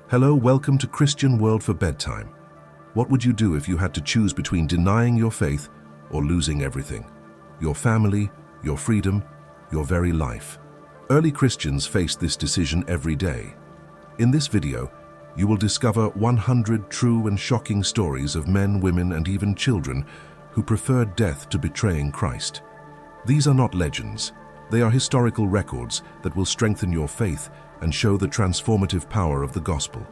Hello, welcome to Christian World for Bedtime. What would you do if you had to choose between denying your faith or losing everything? Your family, your freedom, your very life. Early Christians faced this decision every day. In this video, you will discover 100 true and shocking stories of men, women, and even children who preferred death to betraying Christ. These are not legends. They are historical records that will strengthen your faith and show the transformative power of the gospel.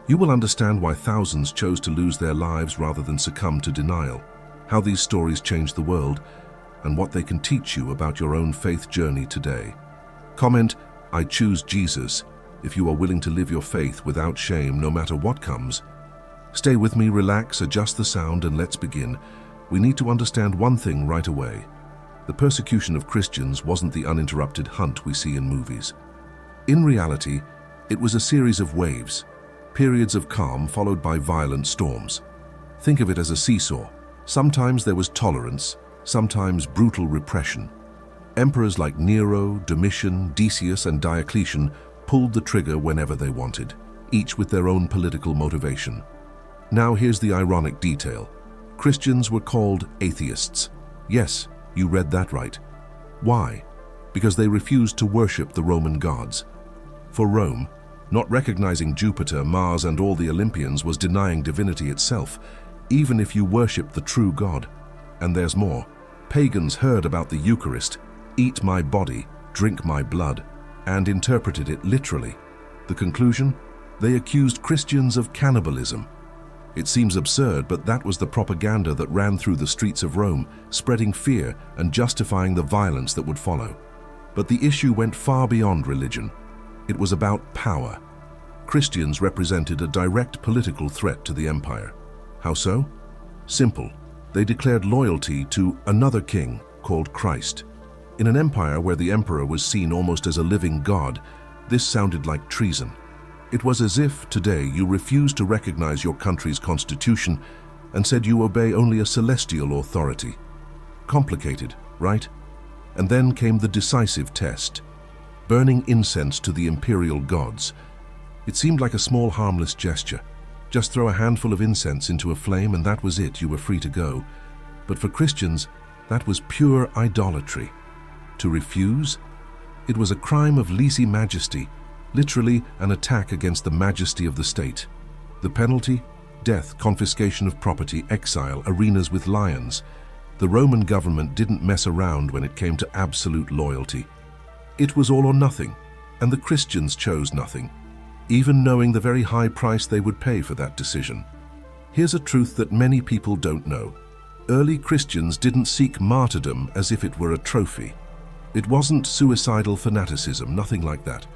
You will understand why thousands chose to lose their lives rather than succumb to denial, how these stories changed the world, and what they can teach you about your own faith journey today. Comment, "I choose Jesus," if you are willing to live your faith without shame no matter what comes. Stay with me, relax, adjust the sound, and let's begin. We need to understand one thing right away. The persecution of Christians wasn't the uninterrupted hunt we see in movies. In reality, it was a series of waves, periods of calm followed by violent storms. Think of it as a seesaw. Sometimes there was tolerance, sometimes brutal repression. Emperors like Nero, Domitian, Decius, and Diocletian pulled the trigger whenever they wanted, each with their own political motivation. Now here's the ironic detail. Christians were called atheists. Yes, you read that right. Why? Because they refused to worship the Roman gods. For Rome, not recognizing Jupiter, Mars, and all the Olympians was denying divinity itself, even if you worship the true God. And there's more. Pagans heard about the Eucharist, "Eat my body, drink my blood," and interpreted it literally. The conclusion? They accused Christians of cannibalism. It seems absurd, but that was the propaganda that ran through the streets of Rome, spreading fear and justifying the violence that would follow. But the issue went far beyond religion. It was about power. Christians represented a direct political threat to the empire. How so? Simple. They declared loyalty to another king called Christ. In an empire where the emperor was seen almost as a living god, this sounded like treason. It was as if today you refused to recognize your country's constitution and said you obey only a celestial authority. Complicated, right? And then came the decisive test. Burning incense to the imperial gods. It seemed like a small, harmless gesture. Just throw a handful of incense into a flame and that was it, you were free to go. But for Christians, that was pure idolatry. To refuse? It was a crime of lese-majesty, literally an attack against the majesty of the state. The penalty? Death, confiscation of property, exile, arenas with lions. The Roman government didn't mess around when it came to absolute loyalty. It was all or nothing, and the Christians chose nothing, even knowing the very high price they would pay for that decision. Here's a truth that many people don't know. Early Christians didn't seek martyrdom as if it were a trophy. It wasn't suicidal fanaticism, nothing like that.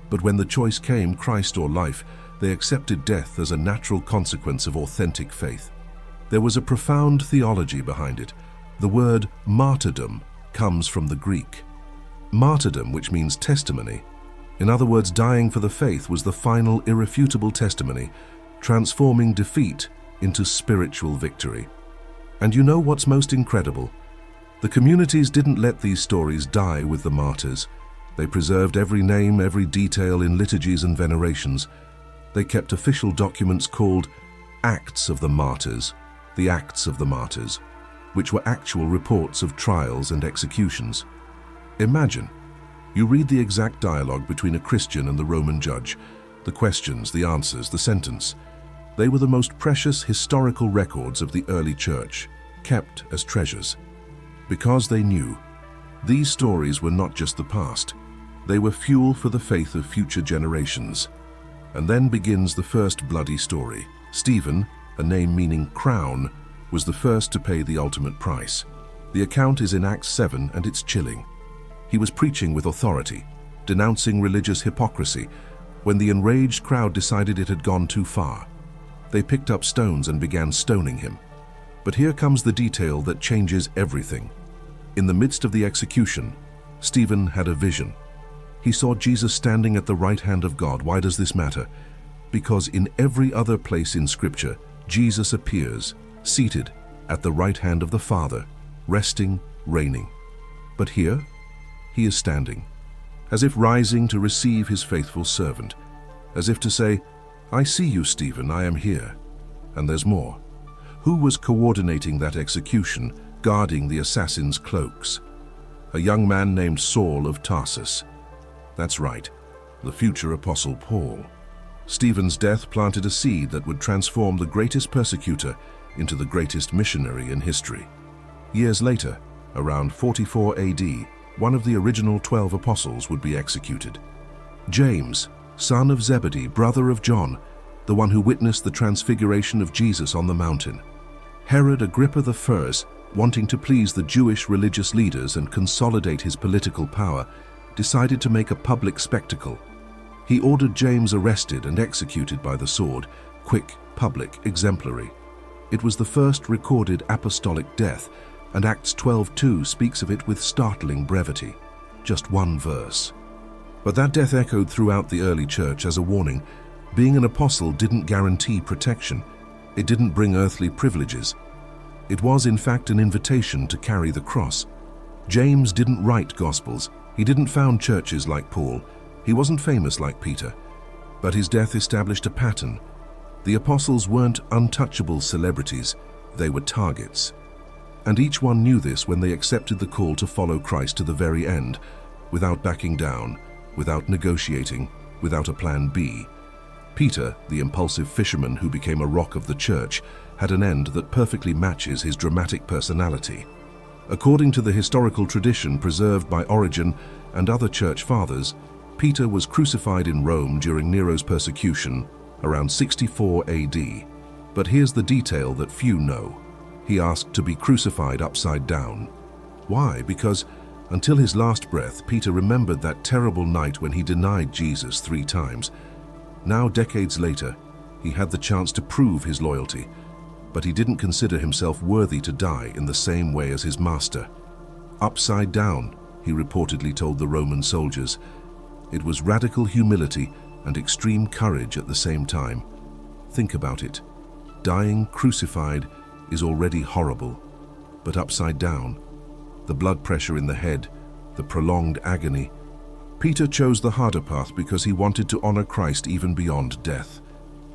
But when the choice came, Christ or life, they accepted death as a natural consequence of authentic faith. There was a profound theology behind it. The word martyrdom comes from the Greek. Martyrdom, which means testimony. In other words, dying for the faith was the final, irrefutable testimony, transforming defeat into spiritual victory. And you know what's most incredible? The communities didn't let these stories die with the martyrs. They preserved every name, every detail in liturgies and venerations. They kept official documents called Acts of the Martyrs, the Acts of the Martyrs, which were actual reports of trials and executions. Imagine, you read the exact dialogue between a Christian and the Roman judge, the questions, the answers, the sentence. They were the most precious historical records of the early church, kept as treasures. Because they knew, these stories were not just the past, they were fuel for the faith of future generations. And then begins the first bloody story. Stephen, a name meaning crown, was the first to pay the ultimate price. The account is in Acts 7 and it's chilling. He was preaching with authority, denouncing religious hypocrisy, when the enraged crowd decided it had gone too far. They picked up stones and began stoning him. But here comes the detail that changes everything. In the midst of the execution, Stephen had a vision. He saw Jesus standing at the right hand of God. Why does this matter? Because in every other place in Scripture, Jesus appears, seated at the right hand of the Father, resting, reigning. But here, he is standing, as if rising to receive his faithful servant, as if to say, "I see you, Stephen, I am here." And there's more. Who was coordinating that execution, guarding the assassins' cloaks? A young man named Saul of Tarsus. That's right, the future Apostle Paul. Stephen's death planted a seed that would transform the greatest persecutor into the greatest missionary in history. Years later, around 44 AD, one of the original 12 apostles would be executed. James, son of Zebedee, brother of John, the one who witnessed the transfiguration of Jesus on the mountain. Herod Agrippa I, wanting to please the Jewish religious leaders and consolidate his political power, decided to make a public spectacle. He ordered James arrested and executed by the sword, quick, public, exemplary. It was the first recorded apostolic death, and Acts 12:2 speaks of it with startling brevity. Just one verse. But that death echoed throughout the early church as a warning. Being an apostle didn't guarantee protection. It didn't bring earthly privileges. It was, in fact, an invitation to carry the cross. James didn't write Gospels. He didn't found churches like Paul. He wasn't famous like Peter. But his death established a pattern. The apostles weren't untouchable celebrities. They were targets. And each one knew this when they accepted the call to follow Christ to the very end, without backing down, without negotiating, without a plan B. Peter, the impulsive fisherman who became a rock of the church, had an end that perfectly matches his dramatic personality. According to the historical tradition preserved by Origen and other church fathers, Peter was crucified in Rome during Nero's persecution around 64 AD. But here's the detail that few know. He asked to be crucified upside down. Why? Because until his last breath, Peter remembered that terrible night when he denied Jesus 3 times. Now, decades later, he had the chance to prove his loyalty, but he didn't consider himself worthy to die in the same way as his master. Upside down, he reportedly told the Roman soldiers. It was radical humility and extreme courage at the same time. Think about it. Dying crucified is already horrible, but upside down, the blood pressure in the head, the prolonged agony. Peter chose the harder path because he wanted to honor Christ even beyond death.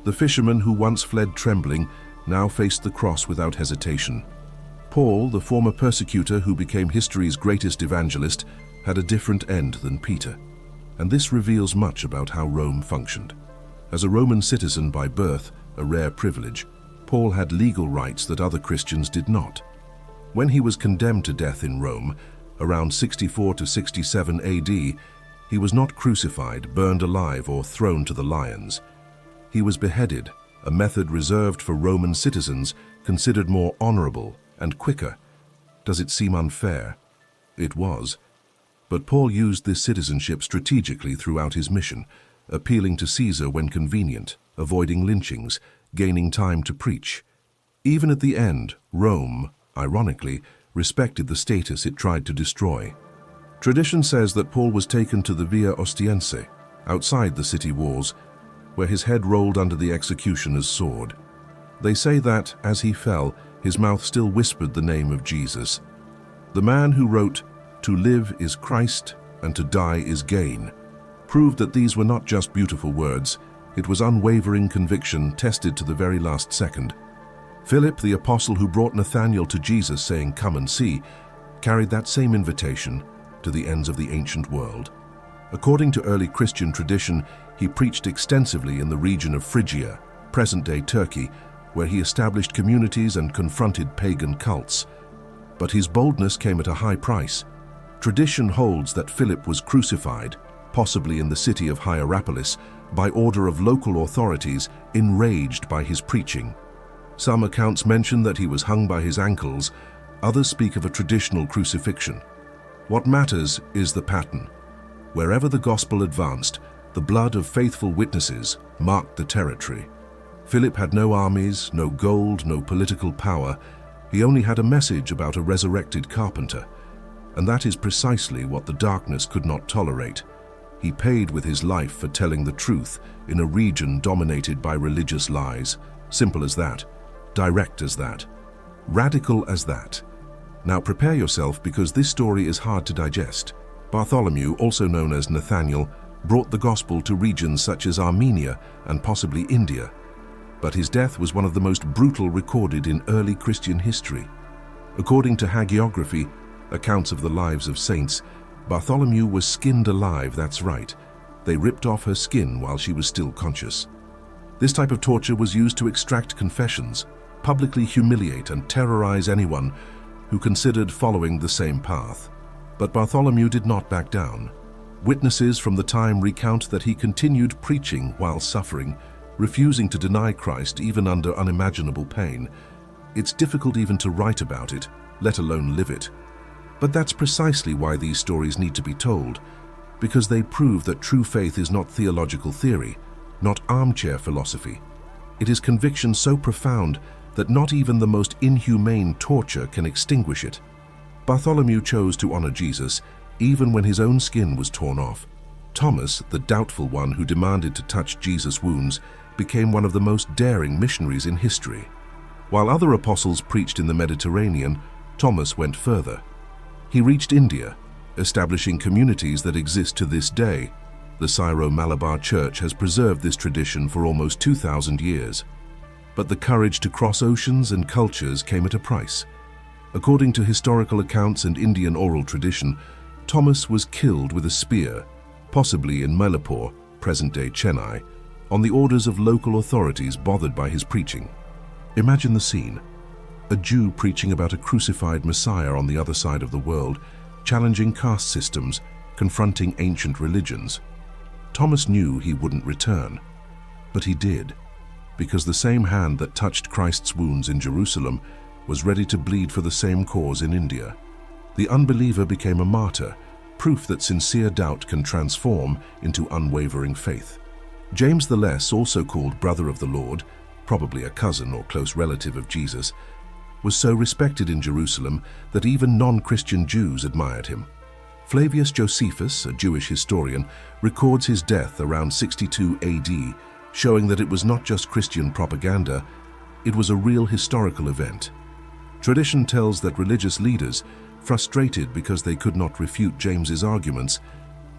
The fisherman who once fled trembling now faced the cross without hesitation. Paul, the former persecutor who became history's greatest evangelist, had a different end than Peter. And this reveals much about how Rome functioned. As a Roman citizen by birth, a rare privilege, Paul had legal rights that other Christians did not. When he was condemned to death in Rome, around 64 to 67 AD, he was not crucified, burned alive, or thrown to the lions. He was beheaded, a method reserved for Roman citizens, considered more honorable and quicker. Does it seem unfair? It was. But Paul used this citizenship strategically throughout his mission, appealing to Caesar when convenient, avoiding lynchings, gaining time to preach. Even at the end, Rome, ironically, respected the status it tried to destroy. Tradition says that Paul was taken to the Via Ostiense, outside the city walls, where his head rolled under the executioner's sword. They say that, as he fell, his mouth still whispered the name of Jesus. The man who wrote, "To live is Christ, and to die is gain," proved that these were not just beautiful words. It was unwavering conviction tested to the very last second. Philip, the apostle who brought Nathanael to Jesus saying, "Come and see," carried that same invitation to the ends of the ancient world. According to early Christian tradition, he preached extensively in the region of Phrygia, present-day Turkey, where he established communities and confronted pagan cults. But his boldness came at a high price. Tradition holds that Philip was crucified, possibly in the city of Hierapolis, by order of local authorities, enraged by his preaching. Some accounts mention that he was hung by his ankles, others speak of a traditional crucifixion. What matters is the pattern. Wherever the gospel advanced, the blood of faithful witnesses marked the territory. Philip had no armies, no gold, no political power. He only had a message about a resurrected carpenter. And that is precisely what the darkness could not tolerate. He paid with his life for telling the truth in a region dominated by religious lies. Simple as that. Direct as that. Radical as that. Now prepare yourself, because this story is hard to digest. Bartholomew, also known as Nathanael, brought the gospel to regions such as Armenia and possibly India. But his death was one of the most brutal recorded in early Christian history. According to hagiography, accounts of the lives of saints, Bartholomew was skinned alive, that's right. They ripped off her skin while she was still conscious. This type of torture was used to extract confessions, publicly humiliate and terrorize anyone who considered following the same path. But Bartholomew did not back down. Witnesses from the time recount that he continued preaching while suffering, refusing to deny Christ even under unimaginable pain. It's difficult even to write about it, let alone live it. But that's precisely why these stories need to be told, because they prove that true faith is not theological theory, not armchair philosophy. It is conviction so profound that not even the most inhumane torture can extinguish it. Bartholomew chose to honor Jesus even when his own skin was torn off. Thomas, the doubtful one who demanded to touch Jesus' wounds, became one of the most daring missionaries in history. While other apostles preached in the Mediterranean, Thomas went further. He reached India, establishing communities that exist to this day. The Syro-Malabar Church has preserved this tradition for almost 2,000 years. But the courage to cross oceans and cultures came at a price. According to historical accounts and Indian oral tradition, Thomas was killed with a spear, possibly in Mylapore, present-day Chennai, on the orders of local authorities bothered by his preaching. Imagine the scene. A Jew preaching about a crucified Messiah on the other side of the world, challenging caste systems, confronting ancient religions. Thomas knew he wouldn't return, but he did, because the same hand that touched Christ's wounds in Jerusalem was ready to bleed for the same cause in India. The unbeliever became a martyr, proof that sincere doubt can transform into unwavering faith. James the Less, also called Brother of the Lord, probably a cousin or close relative of Jesus, was so respected in Jerusalem that even non-Christian Jews admired him. Flavius Josephus, a Jewish historian, records his death around 62 AD, showing that it was not just Christian propaganda, it was a real historical event. Tradition tells that religious leaders, frustrated because they could not refute James's arguments,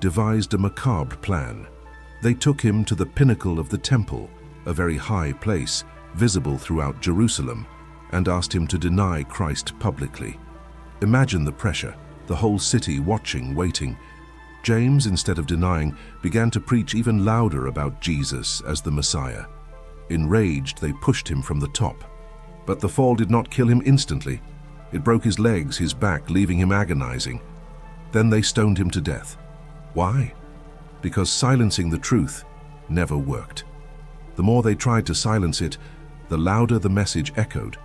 devised a macabre plan. They took him to the pinnacle of the temple, a very high place, visible throughout Jerusalem, and asked him to deny Christ publicly. Imagine the pressure, the whole city watching, waiting. James, instead of denying, began to preach even louder about Jesus as the Messiah. Enraged, they pushed him from the top. But the fall did not kill him instantly. It broke his legs, his back, leaving him agonizing. Then they stoned him to death. Why? Because silencing the truth never worked. The more they tried to silence it, the louder the message echoed.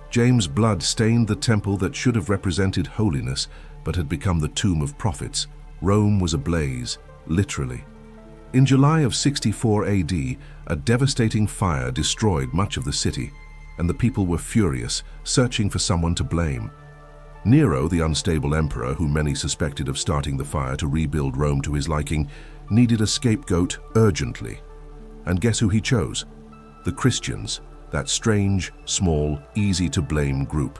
James' blood stained the temple that should have represented holiness, but had become the tomb of prophets. Rome was ablaze, literally. In July of 64 AD, a devastating fire destroyed much of the city, and the people were furious, searching for someone to blame. Nero, the unstable emperor who many suspected of starting the fire to rebuild Rome to his liking, needed a scapegoat urgently. And guess who he chose? The Christians, that strange, small, easy-to-blame group.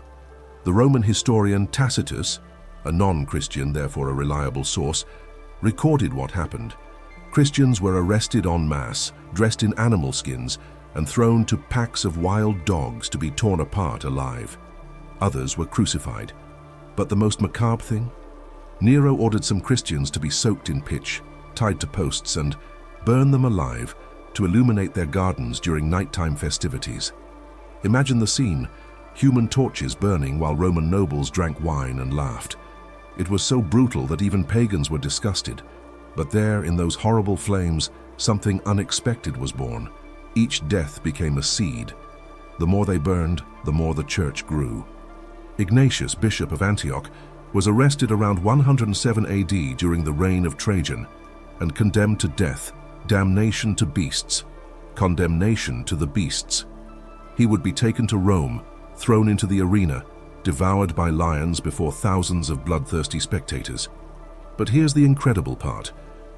The Roman historian Tacitus, a non-Christian, therefore a reliable source, recorded what happened. Christians were arrested en masse, dressed in animal skins, and thrown to packs of wild dogs to be torn apart alive. Others were crucified. But the most macabre thing? Nero ordered some Christians to be soaked in pitch, tied to posts, and burn them alive to illuminate their gardens during nighttime festivities. Imagine the scene, human torches burning while Roman nobles drank wine and laughed. It was so brutal that even pagans were disgusted. But there, in those horrible flames, something unexpected was born. Each death became a seed. The more they burned, the more the church grew. Ignatius, bishop of Antioch, was arrested around 107 AD during the reign of Trajan and condemned to death, damnation to beasts, condemnation to the beasts. He would be taken to Rome, thrown into the arena, devoured by lions before thousands of bloodthirsty spectators. But here's the incredible part.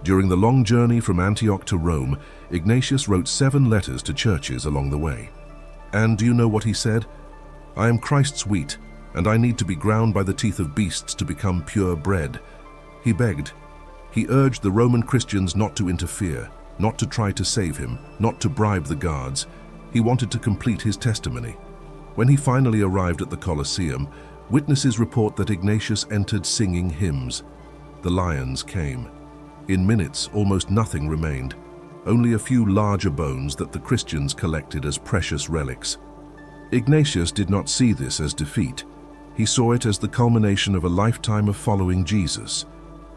During the long journey from Antioch to Rome, Ignatius wrote 7 letters to churches along the way. And do you know what he said? "I am Christ's wheat, and I need to be ground by the teeth of beasts to become pure bread." He begged, He urged the Roman Christians not to interfere, not to try to save him, not to bribe the guards. He wanted to complete his testimony. When he finally arrived at the Colosseum, witnesses report that Ignatius entered singing hymns. The lions came. In minutes, almost nothing remained, only a few larger bones that the Christians collected as precious relics. Ignatius did not see this as defeat. He saw it as the culmination of a lifetime of following Jesus.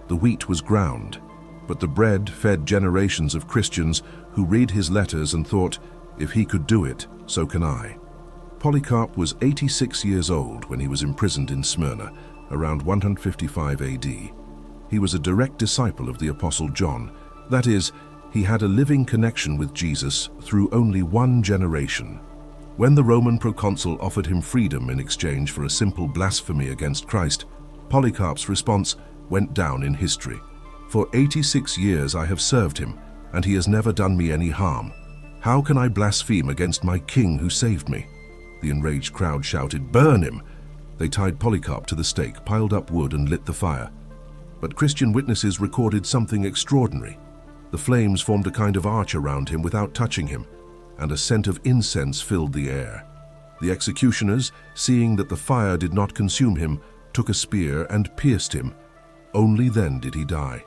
The wheat was ground, but the bread fed generations of Christians who read his letters and thought, if he could do it, so can I. Polycarp was 86 years old when he was imprisoned in Smyrna, around 155 AD. He was a direct disciple of the Apostle John. That is, he had a living connection with Jesus through only one generation. When the Roman proconsul offered him freedom in exchange for a simple blasphemy against Christ, Polycarp's response went down in history. For 86 years I have served him, and he has never done me any harm. How can I blaspheme against my king who saved me? The enraged crowd shouted, "Burn him!" They tied Polycarp to the stake, piled up wood, and lit the fire. But Christian witnesses recorded something extraordinary. The flames formed a kind of arch around him without touching him, and a scent of incense filled the air. The executioners, seeing that the fire did not consume him, took a spear and pierced him. Only then did he die.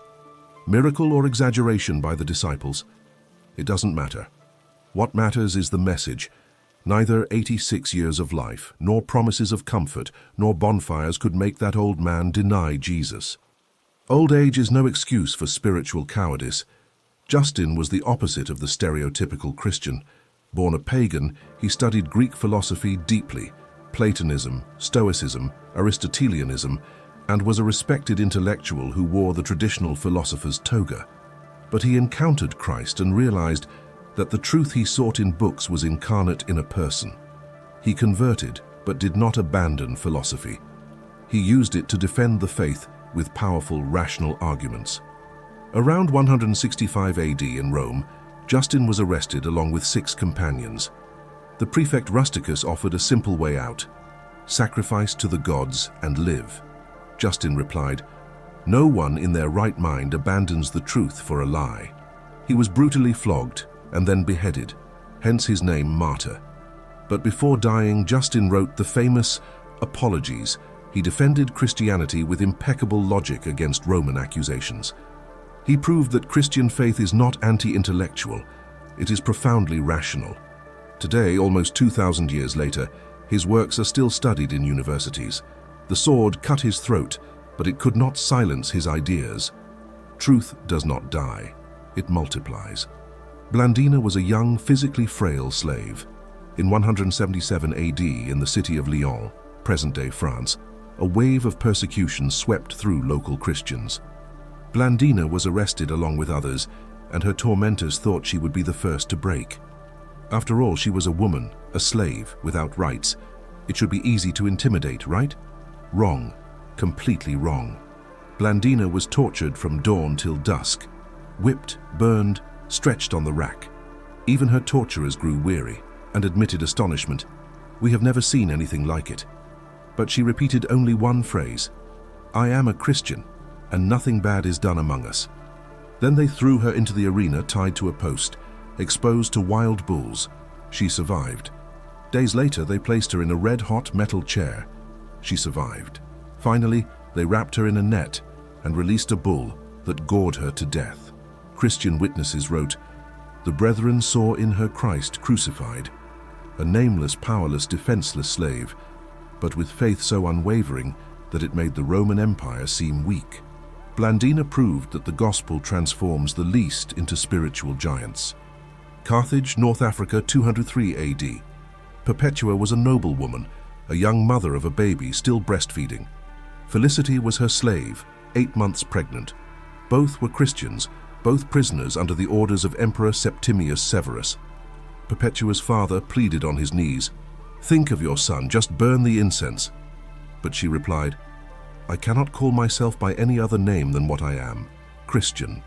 Miracle or exaggeration by the disciples? It doesn't matter. What matters is the message. Neither 86 years of life, nor promises of comfort, nor bonfires could make that old man deny Jesus. Old age is no excuse for spiritual cowardice. Justin was the opposite of the stereotypical Christian. Born a pagan, he studied Greek philosophy deeply, Platonism, Stoicism, Aristotelianism, and was a respected intellectual who wore the traditional philosopher's toga. But he encountered Christ and realized that the truth he sought in books was incarnate in a person. He converted, but did not abandon philosophy. He used it to defend the faith with powerful, rational arguments. Around 165 AD in Rome, Justin was arrested along with 6 companions. The prefect Rusticus offered a simple way out: sacrifice to the gods and live. Justin replied, "No one in their right mind abandons the truth for a lie." He was brutally flogged and then beheaded, hence his name Martyr. But before dying, Justin wrote the famous Apologies. He defended Christianity with impeccable logic against Roman accusations. He proved that Christian faith is not anti-intellectual, it is profoundly rational. Today, almost 2,000 years later, his works are still studied in universities. The sword cut his throat, but it could not silence his ideas. Truth does not die, it multiplies. Blandina was a young, physically frail slave. In 177 AD, in the city of Lyon, present-day France, a wave of persecution swept through local Christians. Blandina was arrested along with others, and her tormentors thought she would be the first to break. After all, she was a woman, a slave, without rights. It should be easy to intimidate, right? Wrong. Completely wrong. Blandina was tortured from dawn till dusk, whipped, burned, stretched on the rack. Even her torturers grew weary and admitted astonishment. "We have never seen anything like it." But she repeated only one phrase: "I am a Christian, and nothing bad is done among us." Then they threw her into the arena tied to a post, exposed to wild bulls. She survived. Days later, they placed her in a red-hot metal chair. She survived. Finally, they wrapped her in a net and released a bull that gored her to death. Christian witnesses wrote, "The brethren saw in her Christ crucified, a nameless, powerless, defenseless slave, but with faith so unwavering that it made the Roman Empire seem weak." Blandina proved that the gospel transforms the least into spiritual giants. Carthage, North Africa, 203 AD. Perpetua was a noblewoman, a young mother of a baby still breastfeeding. Felicity was her slave, 8 months pregnant. Both were Christians, both prisoners under the orders of Emperor Septimius Severus. Perpetua's father pleaded on his knees, "Think of your son, just burn the incense." But she replied, "I cannot call myself by any other name than what I am, Christian."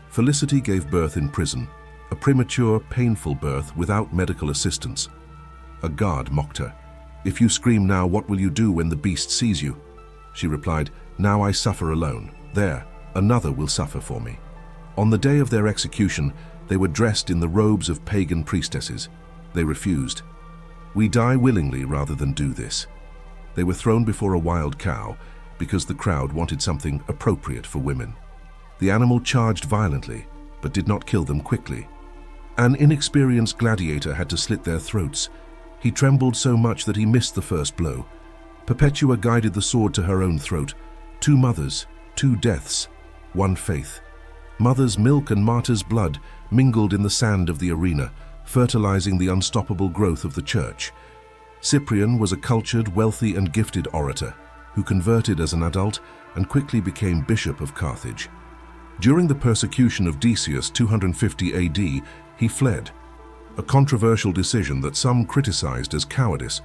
Felicity gave birth in prison, a premature, painful birth without medical assistance. A guard mocked her. "If you scream now, what will you do when the beast sees you?" She replied, "Now I suffer alone. There, another will suffer for me." On the day of their execution, they were dressed in the robes of pagan priestesses. They refused. "We die willingly rather than do this." They were thrown before a wild cow because the crowd wanted something appropriate for women. The animal charged violently, but did not kill them quickly. An inexperienced gladiator had to slit their throats. He trembled so much that he missed the first blow. Perpetua guided the sword to her own throat. 2 mothers, 2 deaths, 1 faith. Mother's milk and martyr's blood mingled in the sand of the arena, fertilizing the unstoppable growth of the church. Cyprian was a cultured, wealthy, and gifted orator who converted as an adult and quickly became bishop of Carthage. During the persecution of Decius 250 AD, he fled, a controversial decision that some criticized as cowardice,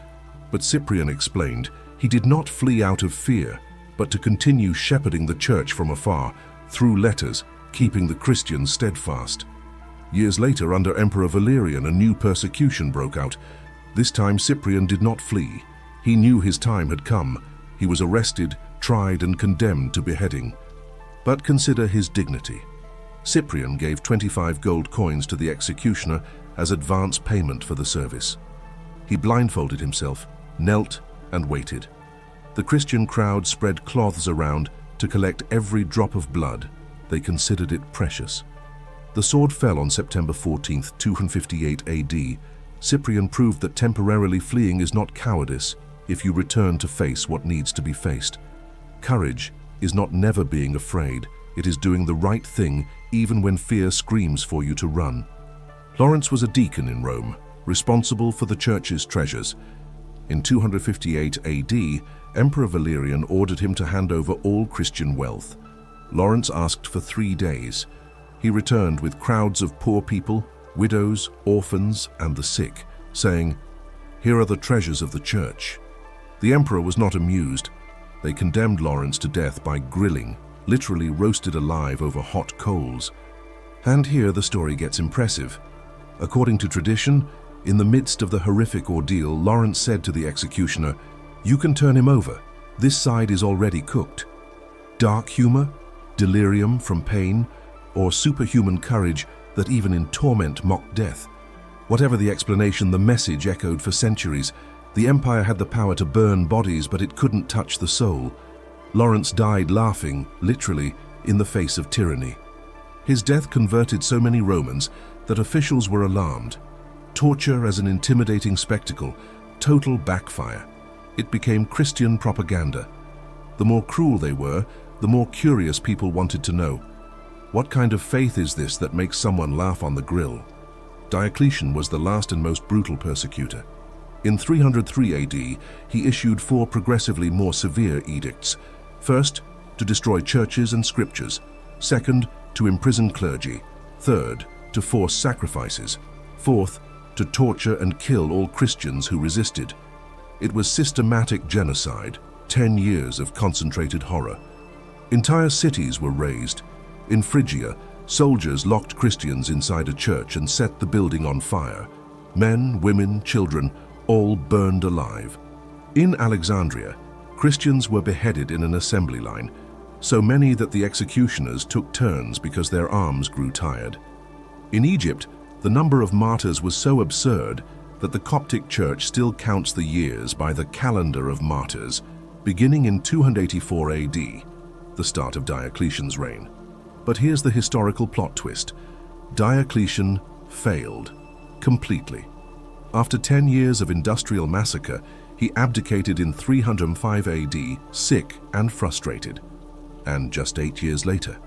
but Cyprian explained he did not flee out of fear, but to continue shepherding the church from afar through letters, keeping the Christians steadfast. Years later, under Emperor Valerian, a new persecution broke out. This time Cyprian did not flee. He knew his time had come. He was arrested, tried, and condemned to beheading. But consider his dignity. Cyprian gave 25 gold coins to the executioner as advance payment for the service. He blindfolded himself, knelt, and waited. The Christian crowd spread cloths around to collect every drop of blood. They considered it precious. The sword fell on September 14, 258 AD. Cyprian proved that temporarily fleeing is not cowardice if you return to face what needs to be faced. Courage is not never being afraid. It is doing the right thing even when fear screams for you to run. Lawrence was a deacon in Rome, responsible for the church's treasures. In 258 AD, Emperor Valerian ordered him to hand over all Christian wealth. Lawrence asked for 3 days. He returned with crowds of poor people, widows, orphans, and the sick, saying, "Here are the treasures of the church." The emperor was not amused. They condemned Lawrence to death by grilling, literally roasted alive over hot coals. And here the story gets impressive. According to tradition, in the midst of the horrific ordeal, Lawrence said to the executioner, "You can turn him over. This side is already cooked." Dark humor, delirium from pain, or superhuman courage that even in torment mocked death. Whatever the explanation, the message echoed for centuries. The empire had the power to burn bodies, but it couldn't touch the soul. Lawrence died laughing, literally, in the face of tyranny. His death converted so many Romans that officials were alarmed. Torture as an intimidating spectacle, total backfire. It became Christian propaganda. The more cruel they were, the more curious people wanted to know. What kind of faith is this that makes someone laugh on the grill? Diocletian was the last and most brutal persecutor. In 303 AD, he issued 4 progressively more severe edicts. First, to destroy churches and scriptures. Second, to imprison clergy. Third, to force sacrifices. Fourth, to torture and kill all Christians who resisted. It was systematic genocide, 10 years of concentrated horror. Entire cities were razed. In Phrygia, soldiers locked Christians inside a church and set the building on fire. Men, women, children, all burned alive. In Alexandria, Christians were beheaded in an assembly line, so many that the executioners took turns because their arms grew tired. In Egypt, the number of martyrs was so absurd that the Coptic Church still counts the years by the calendar of martyrs, beginning in 284 AD, the start of Diocletian's reign. But here's the historical plot twist. Diocletian failed completely. After 10 years of industrial massacre, he abdicated in 305 AD, sick and frustrated. And just 8 years later,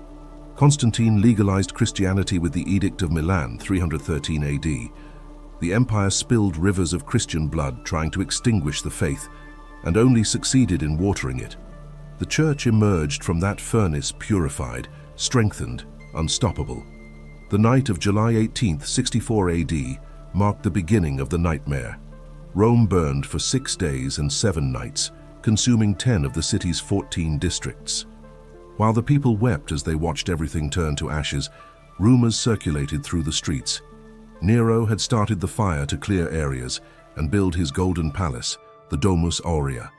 Constantine legalized Christianity with the Edict of Milan, 313 AD. The empire spilled rivers of Christian blood trying to extinguish the faith, and only succeeded in watering it. The church emerged from that furnace purified, strengthened, unstoppable. The night of July 18, 64 AD, marked the beginning of the nightmare. Rome burned for 6 days and 7 nights, consuming 10 of the city's 14 districts. While the people wept as they watched everything turn to ashes, rumors circulated through the streets. Nero had started the fire to clear areas and build his golden palace, the Domus Aurea.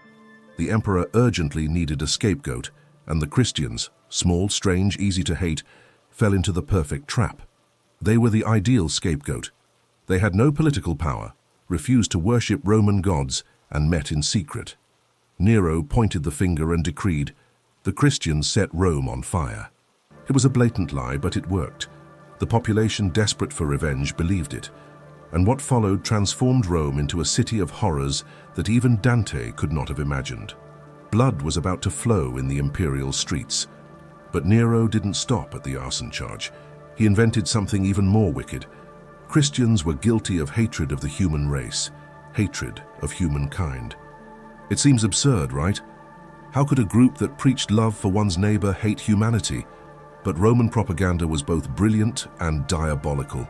The emperor urgently needed a scapegoat, and the Christians, small, strange, easy to hate, fell into the perfect trap. They were the ideal scapegoat. They had no political power, refused to worship Roman gods, and met in secret. Nero pointed the finger and decreed, "The Christians set Rome on fire." It was a blatant lie, but it worked. The population, desperate for revenge, believed it, and what followed transformed Rome into a city of horrors that even Dante could not have imagined. Blood was about to flow in the imperial streets. But Nero didn't stop at the arson charge. He invented something even more wicked. Christians were guilty of hatred of the human race, hatred of humankind. It seems absurd, right? How could a group that preached love for one's neighbor hate humanity? But Roman propaganda was both brilliant and diabolical.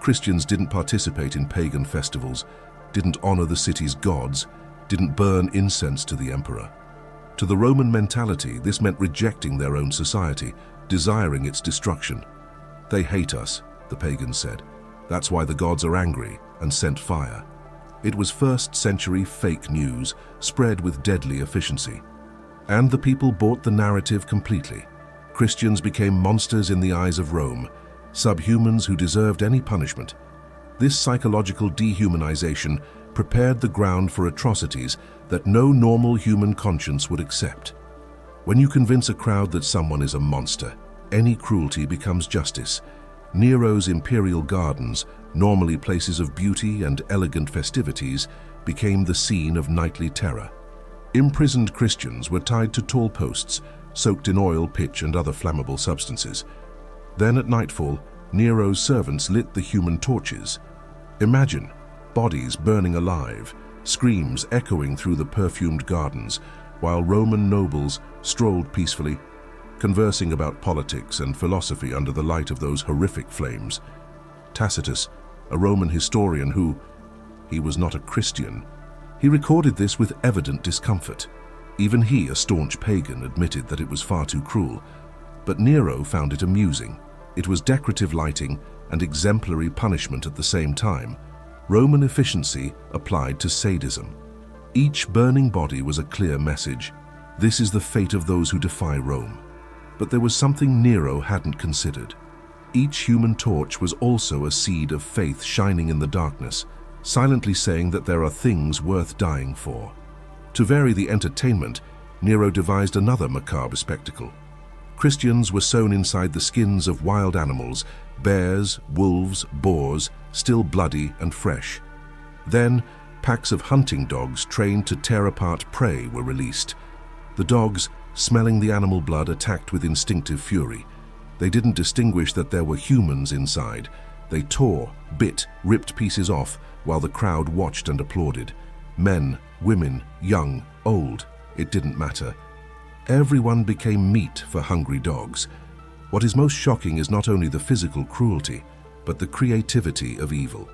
Christians didn't participate in pagan festivals, didn't honor the city's gods, didn't burn incense to the emperor. To the Roman mentality, this meant rejecting their own society, desiring its destruction. "They hate us," the pagans said. "That's why the gods are angry and sent fire." It was first-century fake news, spread with deadly efficiency. And the people bought the narrative completely. Christians became monsters in the eyes of Rome, subhumans who deserved any punishment. This psychological dehumanization prepared the ground for atrocities that no normal human conscience would accept. When you convince a crowd that someone is a monster, any cruelty becomes justice. Nero's imperial gardens, normally places of beauty and elegant festivities, became the scene of nightly terror. Imprisoned Christians were tied to tall posts, soaked in oil, pitch, and other flammable substances. Then at nightfall, Nero's servants lit the human torches. Imagine bodies burning alive, screams echoing through the perfumed gardens, while Roman nobles strolled peacefully, conversing about politics and philosophy under the light of those horrific flames. Tacitus, a Roman historian he was not a Christian, he recorded this with evident discomfort. Even he, a staunch pagan, admitted that it was far too cruel. But Nero found it amusing. It was decorative lighting and exemplary punishment at the same time. Roman efficiency applied to sadism. Each burning body was a clear message. This is the fate of those who defy Rome. But there was something Nero hadn't considered. Each human torch was also a seed of faith shining in the darkness, silently saying that there are things worth dying for. To vary the entertainment, Nero devised another macabre spectacle. Christians were sewn inside the skins of wild animals, bears, wolves, boars, still bloody and fresh. Then, packs of hunting dogs trained to tear apart prey were released. The dogs, smelling the animal blood, attacked with instinctive fury. They didn't distinguish that there were humans inside. They tore, bit, ripped pieces off while the crowd watched and applauded. Men, women, young, old, it didn't matter. Everyone became meat for hungry dogs. What is most shocking is not only the physical cruelty, but the creativity of evil.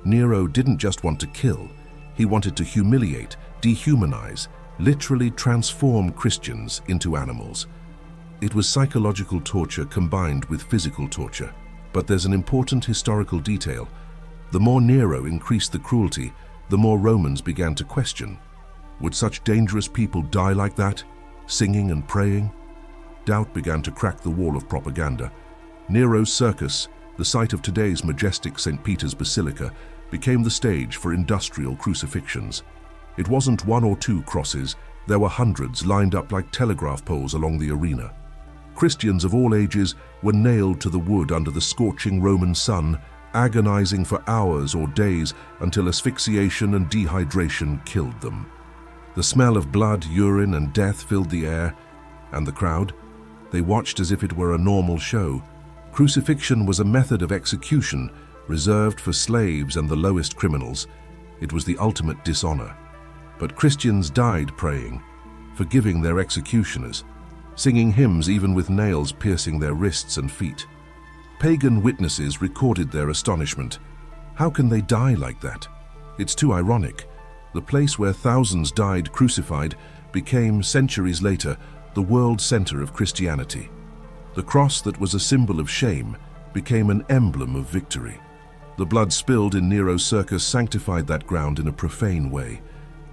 Nero didn't just want to kill. He wanted to humiliate, dehumanize, literally transform Christians into animals. It was psychological torture combined with physical torture. But there's an important historical detail. The more Nero increased the cruelty, the more Romans began to question. Would such dangerous people die like that, singing and praying? Doubt began to crack the wall of propaganda. Nero's circus, the site of today's majestic St. Peter's Basilica, became the stage for industrial crucifixions. It wasn't one or two crosses, there were hundreds lined up like telegraph poles along the arena. Christians of all ages were nailed to the wood under the scorching Roman sun, agonizing for hours or days until asphyxiation and dehydration killed them. The smell of blood, urine, and death filled the air, and the crowd? They watched as if it were a normal show. Crucifixion was a method of execution reserved for slaves and the lowest criminals. It was the ultimate dishonor. But Christians died praying, forgiving their executioners, singing hymns even with nails piercing their wrists and feet. Pagan witnesses recorded their astonishment. How can they die like that? It's too ironic. The place where thousands died crucified became, centuries later, the world center of Christianity. The cross that was a symbol of shame became an emblem of victory. The blood spilled in Nero's circus sanctified that ground in a profane way.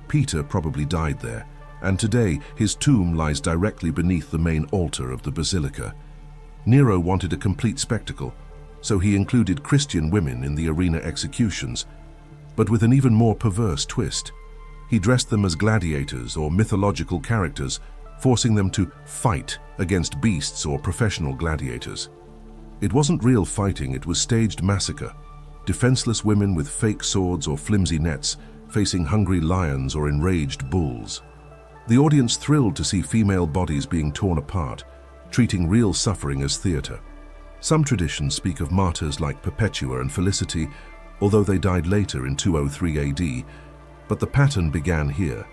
Peter probably died there, and today his tomb lies directly beneath the main altar of the basilica. Nero wanted a complete spectacle, so he included Christian women in the arena executions, but with an even more perverse twist. He dressed them as gladiators or mythological characters, forcing them to fight against beasts or professional gladiators. It wasn't real fighting, it was staged massacre. Defenseless women with fake swords or flimsy nets, facing hungry lions or enraged bulls. The audience thrilled to see female bodies being torn apart, treating real suffering as theater. Some traditions speak of martyrs like Perpetua and Felicity, although they died later in 203 AD, but the pattern began here,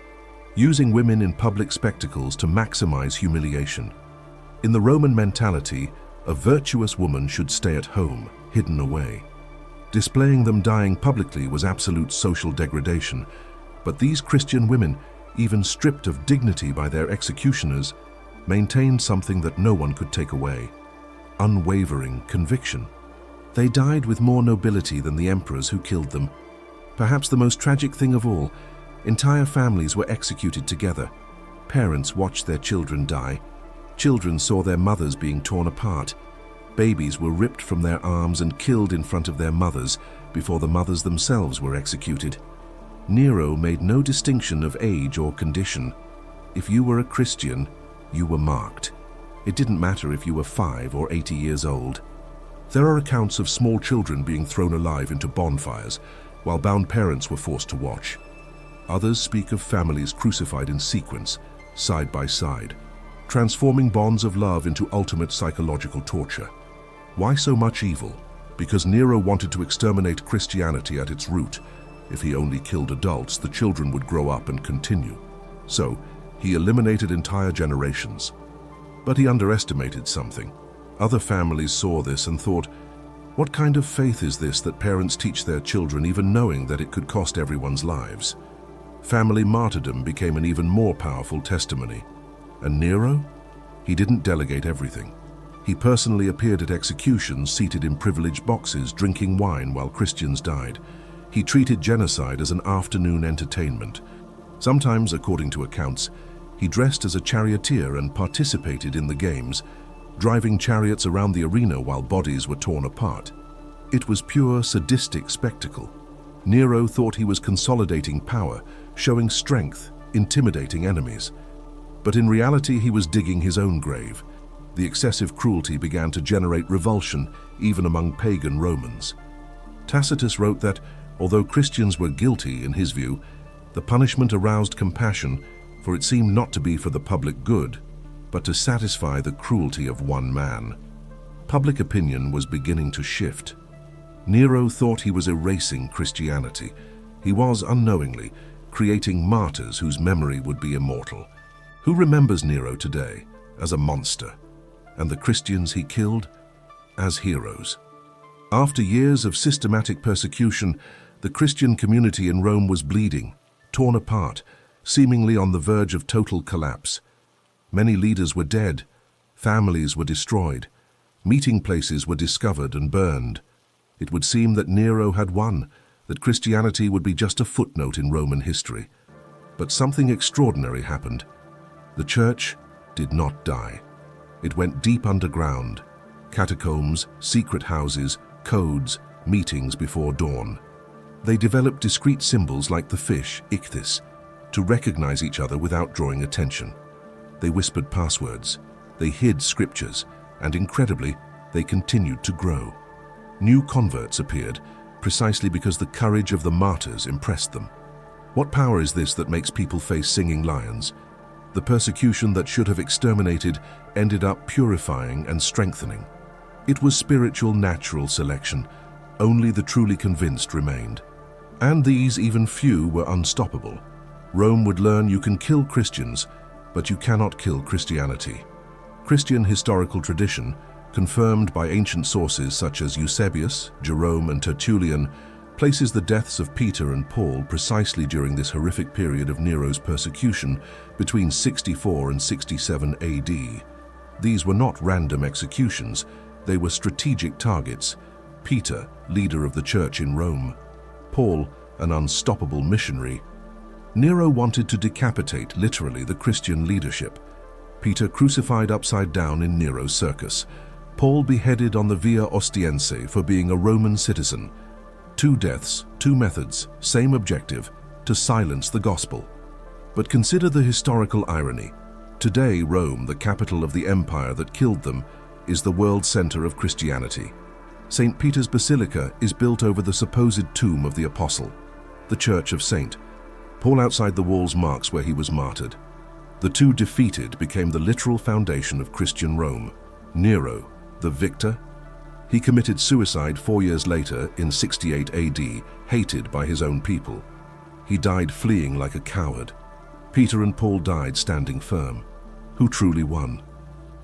using women in public spectacles to maximize humiliation. In the Roman mentality, a virtuous woman should stay at home, hidden away. Displaying them dying publicly was absolute social degradation, but these Christian women, even stripped of dignity by their executioners, maintained something that no one could take away: unwavering conviction. They died with more nobility than the emperors who killed them. Perhaps the most tragic thing of all, entire families were executed together. Parents watched their children die. Children saw their mothers being torn apart. Babies were ripped from their arms and killed in front of their mothers before the mothers themselves were executed. Nero made no distinction of age or condition. If you were a Christian, you were marked. It didn't matter if you were 5 or 80 years old. There are accounts of small children being thrown alive into bonfires, while bound parents were forced to watch. Others speak of families crucified in sequence, side by side, transforming bonds of love into ultimate psychological torture. Why so much evil? Because Nero wanted to exterminate Christianity at its root. If he only killed adults, the children would grow up and continue. So, he eliminated entire generations. But he underestimated something. Other families saw this and thought, what kind of faith is this that parents teach their children even knowing that it could cost everyone's lives? Family martyrdom became an even more powerful testimony. And Nero? He didn't delegate everything. He personally appeared at executions seated in privileged boxes, drinking wine while Christians died. He treated genocide as an afternoon entertainment. Sometimes, according to accounts, he dressed as a charioteer and participated in the games, driving chariots around the arena while bodies were torn apart. It was pure sadistic spectacle. Nero thought he was consolidating power, showing strength, intimidating enemies. But in reality, he was digging his own grave. The excessive cruelty began to generate revulsion even among pagan Romans. Tacitus wrote that, although Christians were guilty in his view, the punishment aroused compassion, for it seemed not to be for the public good, but to satisfy the cruelty of one man. Public opinion was beginning to shift. Nero thought he was erasing Christianity. He was, unknowingly, creating martyrs whose memory would be immortal. Who remembers Nero today as a monster, and the Christians he killed as heroes? After years of systematic persecution, the Christian community in Rome was bleeding, torn apart, seemingly on the verge of total collapse. Many leaders were dead, families were destroyed, meeting places were discovered and burned. It would seem that Nero had won, that Christianity would be just a footnote in Roman history. But something extraordinary happened. The church did not die. It went deep underground. Catacombs, secret houses, codes, meetings before dawn. They developed discrete symbols like the fish, ichthys, to recognize each other without drawing attention. They whispered passwords, they hid scriptures, and incredibly, they continued to grow. New converts appeared, precisely because the courage of the martyrs impressed them. What power is this that makes people face singing lions? The persecution that should have exterminated ended up purifying and strengthening. It was spiritual natural selection. Only the truly convinced remained. And these, even few, were unstoppable. Rome would learn you can kill Christians, but you cannot kill Christianity. Christian historical tradition, confirmed by ancient sources such as Eusebius, Jerome, and Tertullian, places the deaths of Peter and Paul precisely during this horrific period of Nero's persecution between 64 and 67 AD. These were not random executions, they were strategic targets. Peter, leader of the church in Rome; Paul, an unstoppable missionary; Nero wanted to decapitate, literally, the Christian leadership. Peter crucified upside down in Nero's circus. Paul beheaded on the Via Ostiense for being a Roman citizen. 2 deaths, 2 methods, same objective, to silence the gospel. But consider the historical irony. Today, Rome, the capital of the empire that killed them, is the world center of Christianity. St. Peter's Basilica is built over the supposed tomb of the apostle, the Church of St. Paul outside the walls marks where he was martyred. The two defeated became the literal foundation of Christian Rome. Nero, the victor, he committed suicide 4 years later in 68 AD, hated by his own people. He died fleeing like a coward. Peter and Paul died standing firm. Who truly won?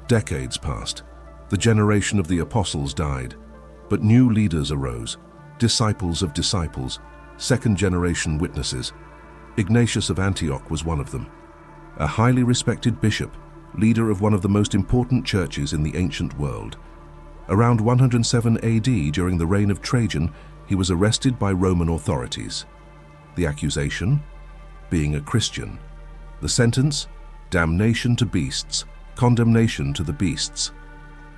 Decades passed. The generation of the apostles died, but new leaders arose, disciples of disciples, second-generation witnesses. Ignatius of Antioch was one of them. A highly respected bishop, leader of one of the most important churches in the ancient world. Around 107 AD, during the reign of Trajan, he was arrested by Roman authorities. The accusation? Being a Christian. The sentence? Damnation to beasts, condemnation to the beasts.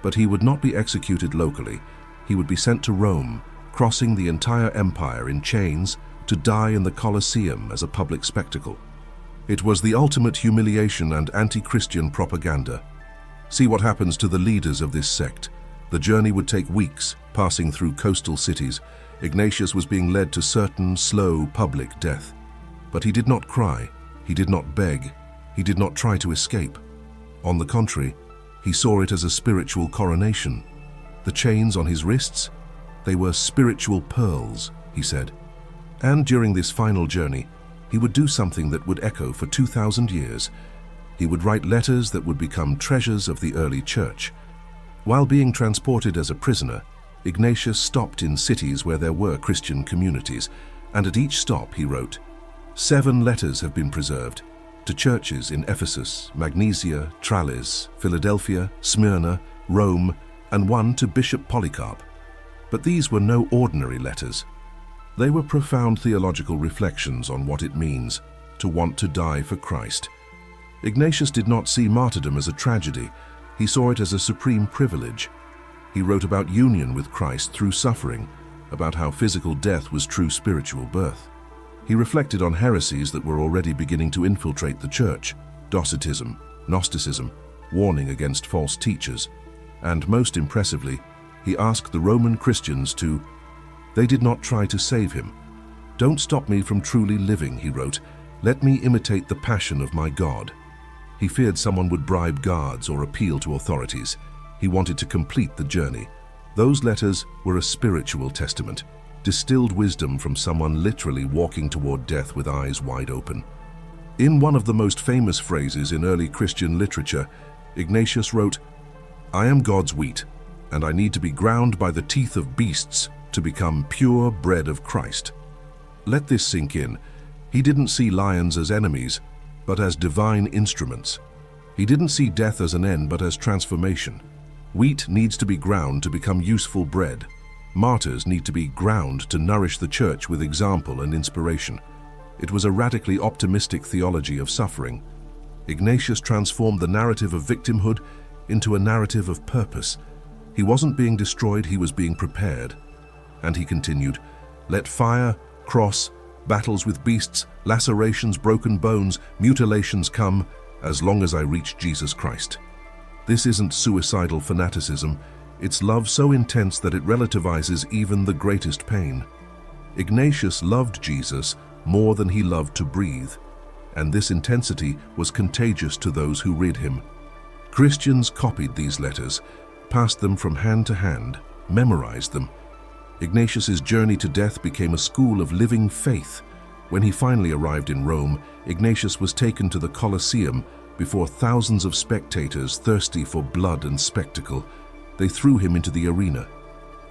But he would not be executed locally. He would be sent to Rome, crossing the entire empire in chains to die in the Colosseum as a public spectacle. It was the ultimate humiliation and anti-Christian propaganda. See what happens to the leaders of this sect. The journey would take weeks, passing through coastal cities. Ignatius was being led to certain, slow, public death. But he did not cry, he did not beg, he did not try to escape. On the contrary, he saw it as a spiritual coronation. The chains on his wrists, they were spiritual pearls, he said. And during this final journey, he would do something that would echo for 2,000 years. He would write letters that would become treasures of the early church. While being transported as a prisoner, Ignatius stopped in cities where there were Christian communities, and at each stop he wrote, 7 letters have been preserved, to churches in Ephesus, Magnesia, Tralles, Philadelphia, Smyrna, Rome, and 1 to Bishop Polycarp. But these were no ordinary letters. They were profound theological reflections on what it means to want to die for Christ. Ignatius did not see martyrdom as a tragedy. He saw it as a supreme privilege. He wrote about union with Christ through suffering, about how physical death was true spiritual birth. He reflected on heresies that were already beginning to infiltrate the church: Docetism, Gnosticism, warning against false teachers. And most impressively, he asked the Roman Christians to, they did not try to save him. Don't stop me from truly living, he wrote. Let me imitate the passion of my God. He feared someone would bribe guards or appeal to authorities. He wanted to complete the journey. Those letters were a spiritual testament, distilled wisdom from someone literally walking toward death with eyes wide open. In one of the most famous phrases in early Christian literature, Ignatius wrote, I am God's wheat, and I need to be ground by the teeth of beasts to become pure bread of Christ. Let this sink in. He didn't see lions as enemies, but as divine instruments. He didn't see death as an end, but as transformation. Wheat needs to be ground to become useful bread. Martyrs need to be ground to nourish the church with example and inspiration. It was a radically optimistic theology of suffering. Ignatius transformed the narrative of victimhood into a narrative of purpose. He wasn't being destroyed, he was being prepared. And he continued, let fire, cross, battles with beasts, lacerations, broken bones, mutilations come, as long as I reach Jesus Christ. This isn't suicidal fanaticism. It's love so intense that it relativizes even the greatest pain. Ignatius loved Jesus more than he loved to breathe, and this intensity was contagious to those who read him. Christians copied these letters, passed them from hand to hand, memorized them. Ignatius's journey to death became a school of living faith. When he finally arrived in Rome, Ignatius was taken to the Colosseum before thousands of spectators thirsty for blood and spectacle. They threw him into the arena.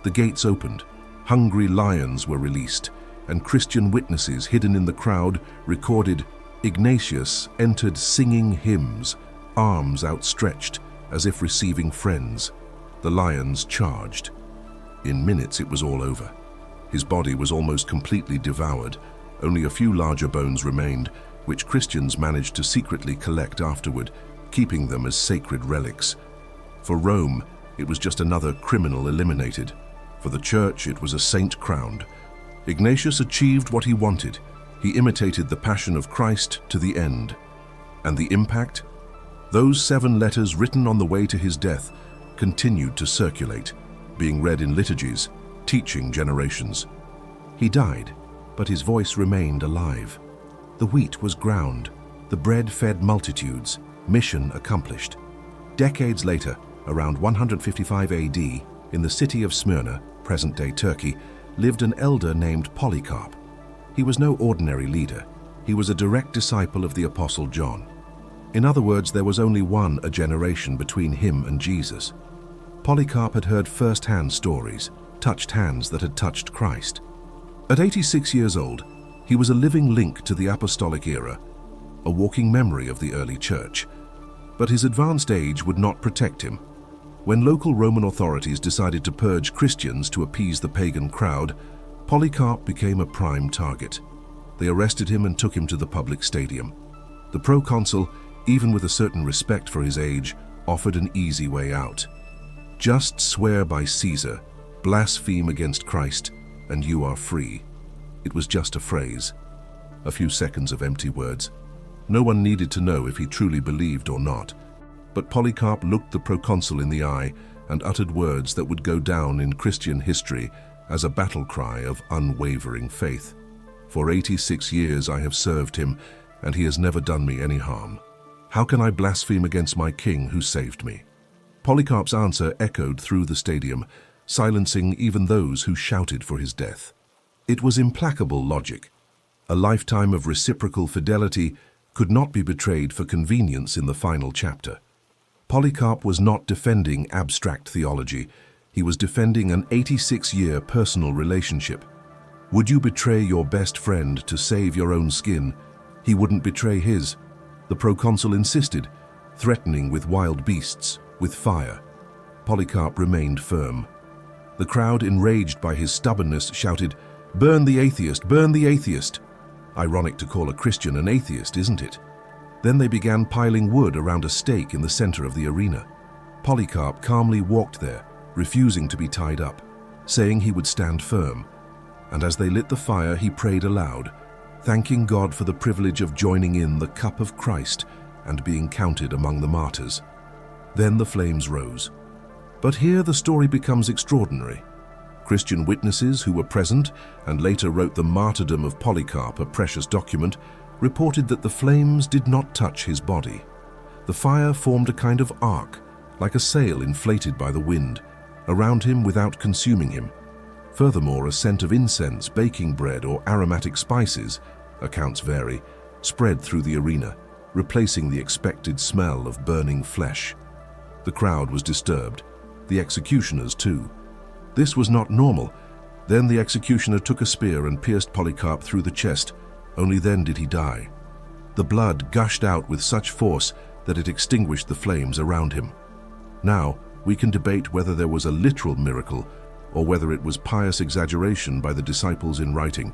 The gates opened, hungry lions were released, and Christian witnesses hidden in the crowd recorded, Ignatius entered singing hymns, arms outstretched, as if receiving friends. The lions charged. In minutes it was all over. His body was almost completely devoured. Only a few larger bones remained, which Christians managed to secretly collect afterward, keeping them as sacred relics. For Rome, it was just another criminal eliminated. For the Church, it was a saint crowned. Ignatius achieved what he wanted. He imitated the passion of Christ to the end. And the impact? Those 7 letters written on the way to his death continued to circulate, being read in liturgies, teaching generations. He died, but his voice remained alive. The wheat was ground, the bread fed multitudes, mission accomplished. Decades later, around 155 AD, in the city of Smyrna, present-day Turkey, lived an elder named Polycarp. He was no ordinary leader. He was a direct disciple of the Apostle John. In other words, there was only one a generation between him and Jesus. Polycarp had heard first-hand stories, touched hands that had touched Christ. At 86 years old, he was a living link to the apostolic era, a walking memory of the early church. But his advanced age would not protect him. When local Roman authorities decided to purge Christians to appease the pagan crowd, Polycarp became a prime target. They arrested him and took him to the public stadium. The proconsul, even with a certain respect for his age, offered an easy way out. Just swear by Caesar, blaspheme against Christ, and you are free. It was just a phrase, a few seconds of empty words. No one needed to know if he truly believed or not. But Polycarp looked the proconsul in the eye and uttered words that would go down in Christian history as a battle cry of unwavering faith. For 86 years I have served him, and he has never done me any harm. How can I blaspheme against my king who saved me? Polycarp's answer echoed through the stadium, silencing even those who shouted for his death. It was implacable logic. A lifetime of reciprocal fidelity could not be betrayed for convenience in the final chapter. Polycarp was not defending abstract theology. He was defending an 86-year personal relationship. Would you betray your best friend to save your own skin? He wouldn't betray his. The proconsul insisted, threatening with wild beasts, with fire. Polycarp remained firm. The crowd, enraged by his stubbornness, shouted, "Burn the atheist! Burn the atheist!" Ironic to call a Christian an atheist, isn't it? Then they began piling wood around a stake in the center of the arena. Polycarp calmly walked there, refusing to be tied up, saying he would stand firm. And as they lit the fire, he prayed aloud, thanking God for the privilege of joining in the cup of Christ and being counted among the martyrs. Then the flames rose. But here the story becomes extraordinary. Christian witnesses who were present and later wrote the Martyrdom of Polycarp, a precious document, reported that the flames did not touch his body. The fire formed a kind of arc, like a sail inflated by the wind, around him without consuming him. Furthermore, a scent of incense, baking bread, or aromatic spices, accounts vary, spread through the arena, replacing the expected smell of burning flesh. The crowd was disturbed, the executioners too. This was not normal. Then the executioner took a spear and pierced Polycarp through the chest. Only then did he die. The blood gushed out with such force that it extinguished the flames around him. Now, we can debate whether there was a literal miracle or whether it was pious exaggeration by the disciples in writing.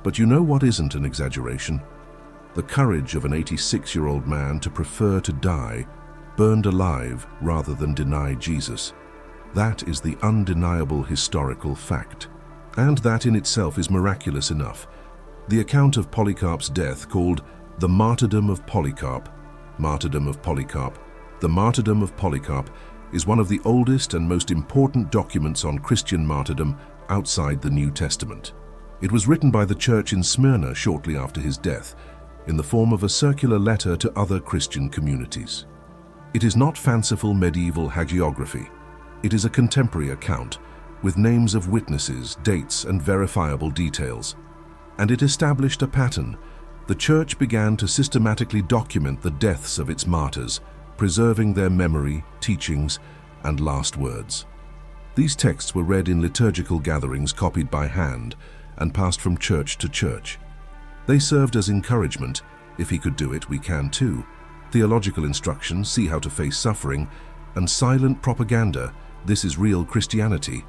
But you know what isn't an exaggeration? The courage of an 86-year-old man to prefer to die, burned alive, rather than deny Jesus. That is the undeniable historical fact. And that in itself is miraculous enough. The account of Polycarp's death, called the Martyrdom of Polycarp, the Martyrdom of Polycarp, is one of the oldest and most important documents on Christian martyrdom outside the New Testament. It was written by the church in Smyrna shortly after his death, in the form of a circular letter to other Christian communities. It is not fanciful medieval hagiography. It is a contemporary account, with names of witnesses, dates, and verifiable details. And it established a pattern. The church began to systematically document the deaths of its martyrs, preserving their memory, teachings, and last words. These texts were read in liturgical gatherings copied by hand and passed from church to church. They served as encouragement. If he could do it, we can too. Theological instruction, see how to face suffering, and silent propaganda, this is real Christianity.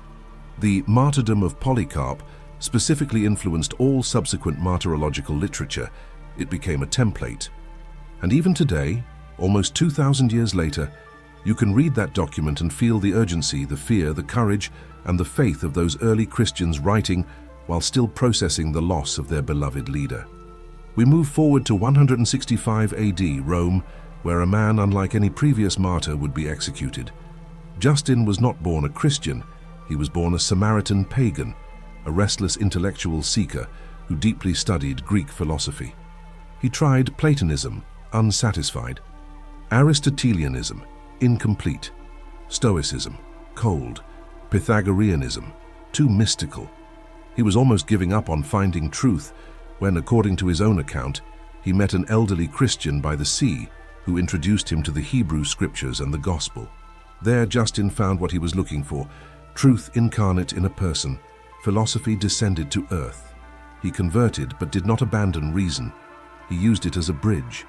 The Martyrdom of Polycarp specifically influenced all subsequent martyrological literature. It became a template. And even today, almost 2,000 years later, you can read that document and feel the urgency, the fear, the courage, and the faith of those early Christians writing while still processing the loss of their beloved leader. We move forward to 165 AD, Rome, where a man unlike any previous martyr would be executed. Justin was not born a Christian, he was born a Samaritan pagan, a restless intellectual seeker who deeply studied Greek philosophy. He tried Platonism, unsatisfied; Aristotelianism, incomplete; Stoicism, cold; Pythagoreanism, too mystical. He was almost giving up on finding truth when, according to his own account, he met an elderly Christian by the sea who introduced him to the Hebrew scriptures and the gospel. There Justin found what he was looking for: truth incarnate in a person, philosophy descended to earth. He converted but did not abandon reason. He used it as a bridge.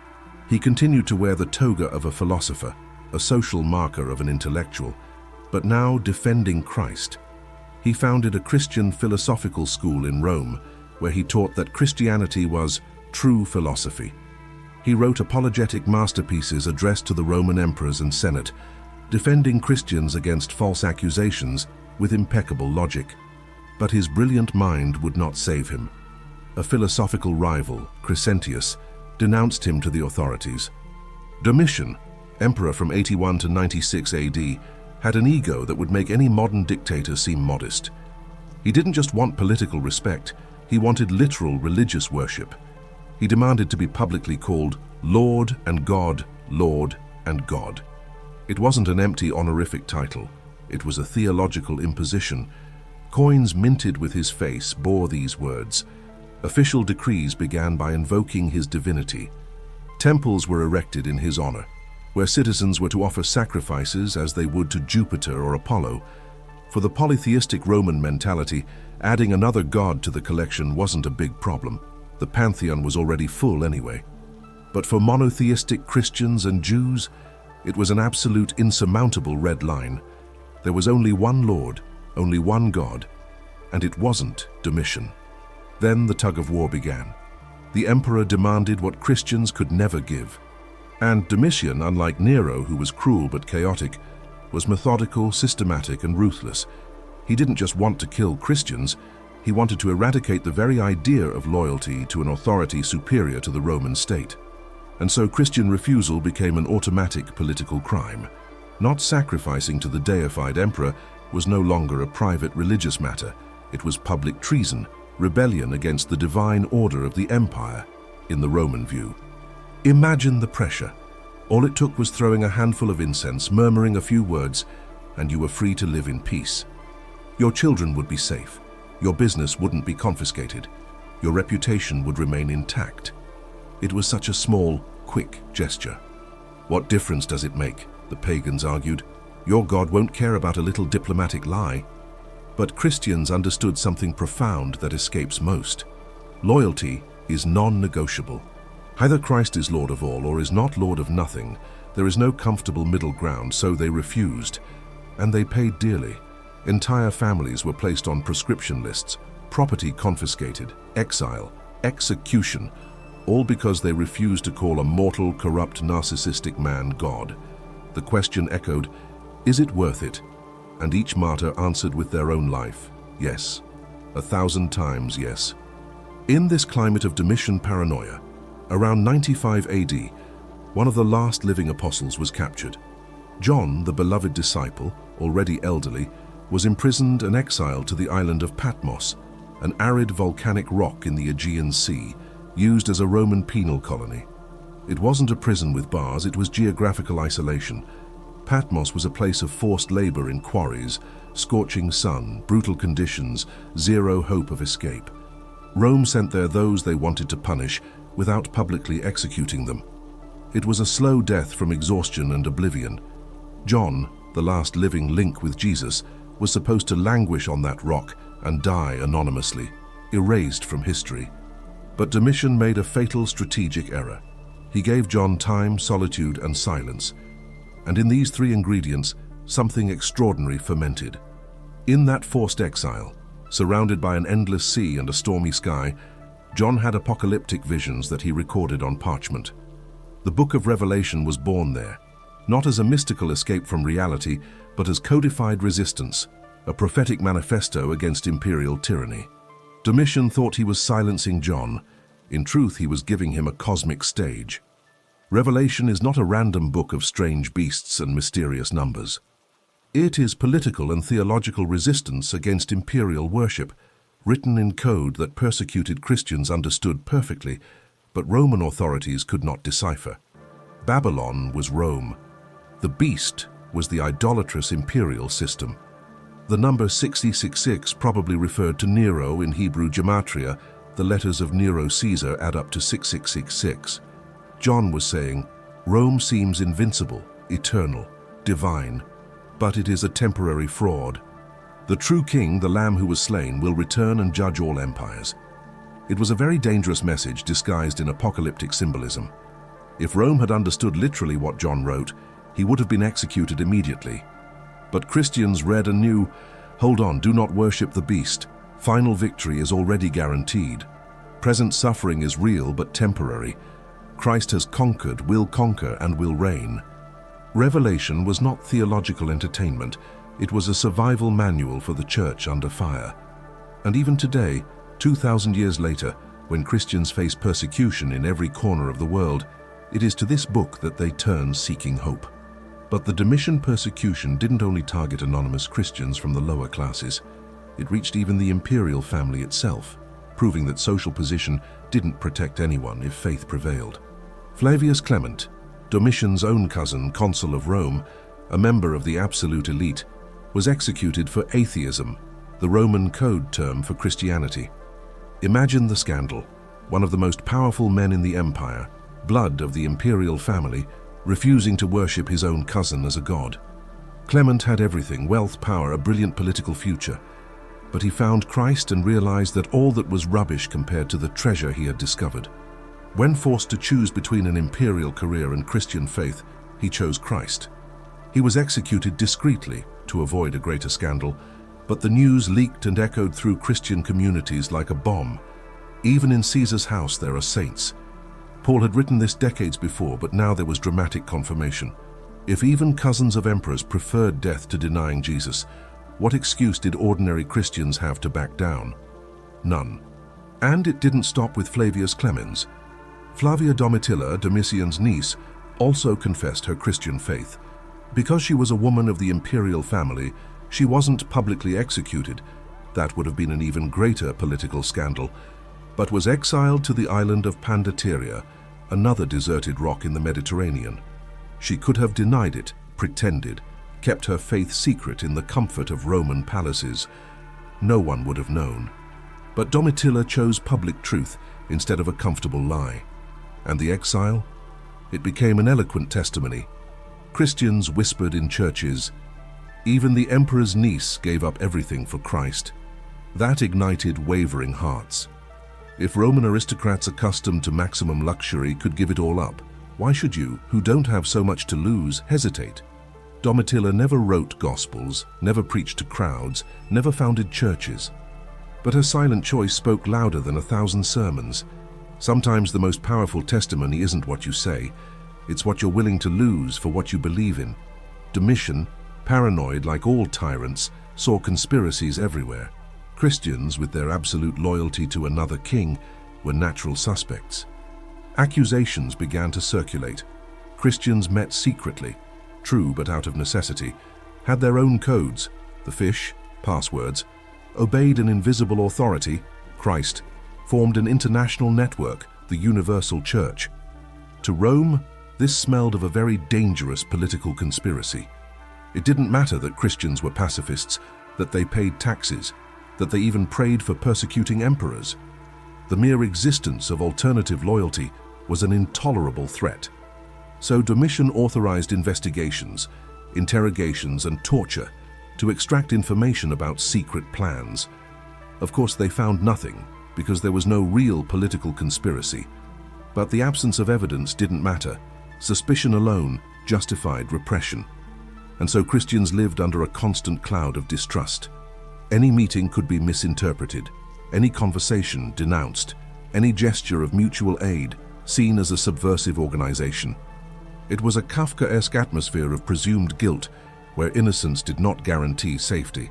He continued to wear the toga of a philosopher, a social marker of an intellectual, but now defending Christ. He founded a Christian philosophical school in Rome, where he taught that Christianity was true philosophy. He wrote apologetic masterpieces addressed to the Roman emperors and Senate, defending Christians against false accusations with impeccable logic. But his brilliant mind would not save him. A philosophical rival, Crescentius, denounced him to the authorities. Domitian, emperor from 81 to 96 AD, had an ego that would make any modern dictator seem modest. He didn't just want political respect, he wanted literal religious worship. He demanded to be publicly called Lord and God, Lord and God. It wasn't an empty honorific title, it was a theological imposition. Coins minted with his face bore these words. Official decrees began by invoking his divinity. Temples were erected in his honor, where citizens were to offer sacrifices as they would to Jupiter or Apollo. For the polytheistic Roman mentality, adding another god to the collection wasn't a big problem. The pantheon was already full anyway. But for monotheistic Christians and Jews, it was an absolute insurmountable red line. There was only one Lord, only one God, and it wasn't Domitian. Then the tug-of-war began. The emperor demanded what Christians could never give. And Domitian, unlike Nero, who was cruel but chaotic, was methodical, systematic, and ruthless. He didn't just want to kill Christians, he wanted to eradicate the very idea of loyalty to an authority superior to the Roman state. And so Christian refusal became an automatic political crime. Not sacrificing to the deified emperor was no longer a private religious matter. It was public treason, rebellion against the divine order of the empire, in the Roman view. Imagine the pressure. All it took was throwing a handful of incense, murmuring a few words, and you were free to live in peace. Your children would be safe. Your business wouldn't be confiscated. Your reputation would remain intact. It was such a small, quick gesture. What difference does it make? The pagans argued. Your God won't care about a little diplomatic lie. But Christians understood something profound that escapes most. Loyalty is non-negotiable. Either Christ is Lord of all or is not Lord of nothing. There is no comfortable middle ground, so they refused. And they paid dearly. Entire families were placed on proscription lists, property confiscated, exile, execution, all because they refused to call a mortal, corrupt, narcissistic man God. The question echoed, is it worth it? And each martyr answered with their own life, yes, 1,000 times yes. In this climate of Domitian paranoia, around 95 AD, one of the last living apostles was captured. John, the beloved disciple, already elderly, was imprisoned and exiled to the island of Patmos, an arid volcanic rock in the Aegean Sea, used as a Roman penal colony. It wasn't a prison with bars, it was geographical isolation. Patmos was a place of forced labor in quarries, scorching sun, brutal conditions, zero hope of escape. Rome sent there those they wanted to punish without publicly executing them. It was a slow death from exhaustion and oblivion. John, the last living link with Jesus, was supposed to languish on that rock and die anonymously, erased from history. But Domitian made a fatal strategic error. He gave John time, solitude, and silence. And in these three ingredients, something extraordinary fermented. In that forced exile, surrounded by an endless sea and a stormy sky, John had apocalyptic visions that he recorded on parchment. The book of Revelation was born there, not as a mystical escape from reality, but as codified resistance, a prophetic manifesto against imperial tyranny. Domitian thought he was silencing John. In truth, he was giving him a cosmic stage. Revelation is not a random book of strange beasts and mysterious numbers. It is political and theological resistance against imperial worship, written in code that persecuted Christians understood perfectly, but Roman authorities could not decipher. Babylon was Rome. The beast was the idolatrous imperial system. The number 666 probably referred to Nero in Hebrew gematria. The letters of Nero Caesar add up to 6666. John was saying, Rome seems invincible, eternal, divine, but it is a temporary fraud. The true king, the Lamb who was slain, will return and judge all empires. It was a very dangerous message disguised in apocalyptic symbolism. If Rome had understood literally what John wrote, he would have been executed immediately. But Christians read and knew, hold on, do not worship the beast. Final victory is already guaranteed. Present suffering is real but temporary. Christ has conquered, will conquer, and will reign. Revelation was not theological entertainment. It was a survival manual for the church under fire. And even today, 2,000 years later, when Christians face persecution in every corner of the world, it is to this book that they turn seeking hope. But the Domitian persecution didn't only target anonymous Christians from the lower classes. It reached even the imperial family itself, proving that social position didn't protect anyone if faith prevailed. Flavius Clement, Domitian's own cousin, consul of Rome, a member of the absolute elite, was executed for atheism, the Roman code term for Christianity. Imagine the scandal. One of the most powerful men in the empire, blood of the imperial family, refusing to worship his own cousin as a god. Clement had everything, wealth, power, a brilliant political future. But he found Christ and realized that all that was rubbish compared to the treasure he had discovered. When forced to choose between an imperial career and Christian faith, he chose Christ. He was executed discreetly to avoid a greater scandal, but the news leaked and echoed through Christian communities like a bomb. Even in Caesar's house there are saints. Paul had written this decades before, but now there was dramatic confirmation. If even cousins of emperors preferred death to denying Jesus, what excuse did ordinary Christians have to back down? None. And it didn't stop with Flavius Clemens. Flavia Domitilla, Domitian's niece, also confessed her Christian faith. Because she was a woman of the imperial family, she wasn't publicly executed. That would have been an even greater political scandal, but was exiled to the island of Pandateria, another deserted rock in the Mediterranean. She could have denied it, pretended, kept her faith secret in the comfort of Roman palaces. No one would have known. But Domitilla chose public truth instead of a comfortable lie. And the exile? It became an eloquent testimony. Christians whispered in churches. Even the emperor's niece gave up everything for Christ. That ignited wavering hearts. If Roman aristocrats accustomed to maximum luxury could give it all up, why should you, who don't have so much to lose, hesitate? Domitilla never wrote gospels, never preached to crowds, never founded churches. But her silent choice spoke louder than 1,000 sermons. Sometimes the most powerful testimony isn't what you say, it's what you're willing to lose for what you believe in. Domitian, paranoid like all tyrants, saw conspiracies everywhere. Christians, with their absolute loyalty to another king, were natural suspects. Accusations began to circulate. Christians met secretly, true but out of necessity, had their own codes, the fish, passwords, obeyed an invisible authority, Christ, formed an international network, the Universal Church. To Rome, this smelled of a very dangerous political conspiracy. It didn't matter that Christians were pacifists, that they paid taxes, that they even prayed for persecuting emperors. The mere existence of alternative loyalty was an intolerable threat. So Domitian authorized investigations, interrogations, and torture to extract information about secret plans. Of course, they found nothing because there was no real political conspiracy. But the absence of evidence didn't matter. Suspicion alone justified repression. And so Christians lived under a constant cloud of distrust. Any meeting could be misinterpreted, any conversation denounced, any gesture of mutual aid seen as a subversive organization. It was a Kafkaesque atmosphere of presumed guilt, where innocence did not guarantee safety.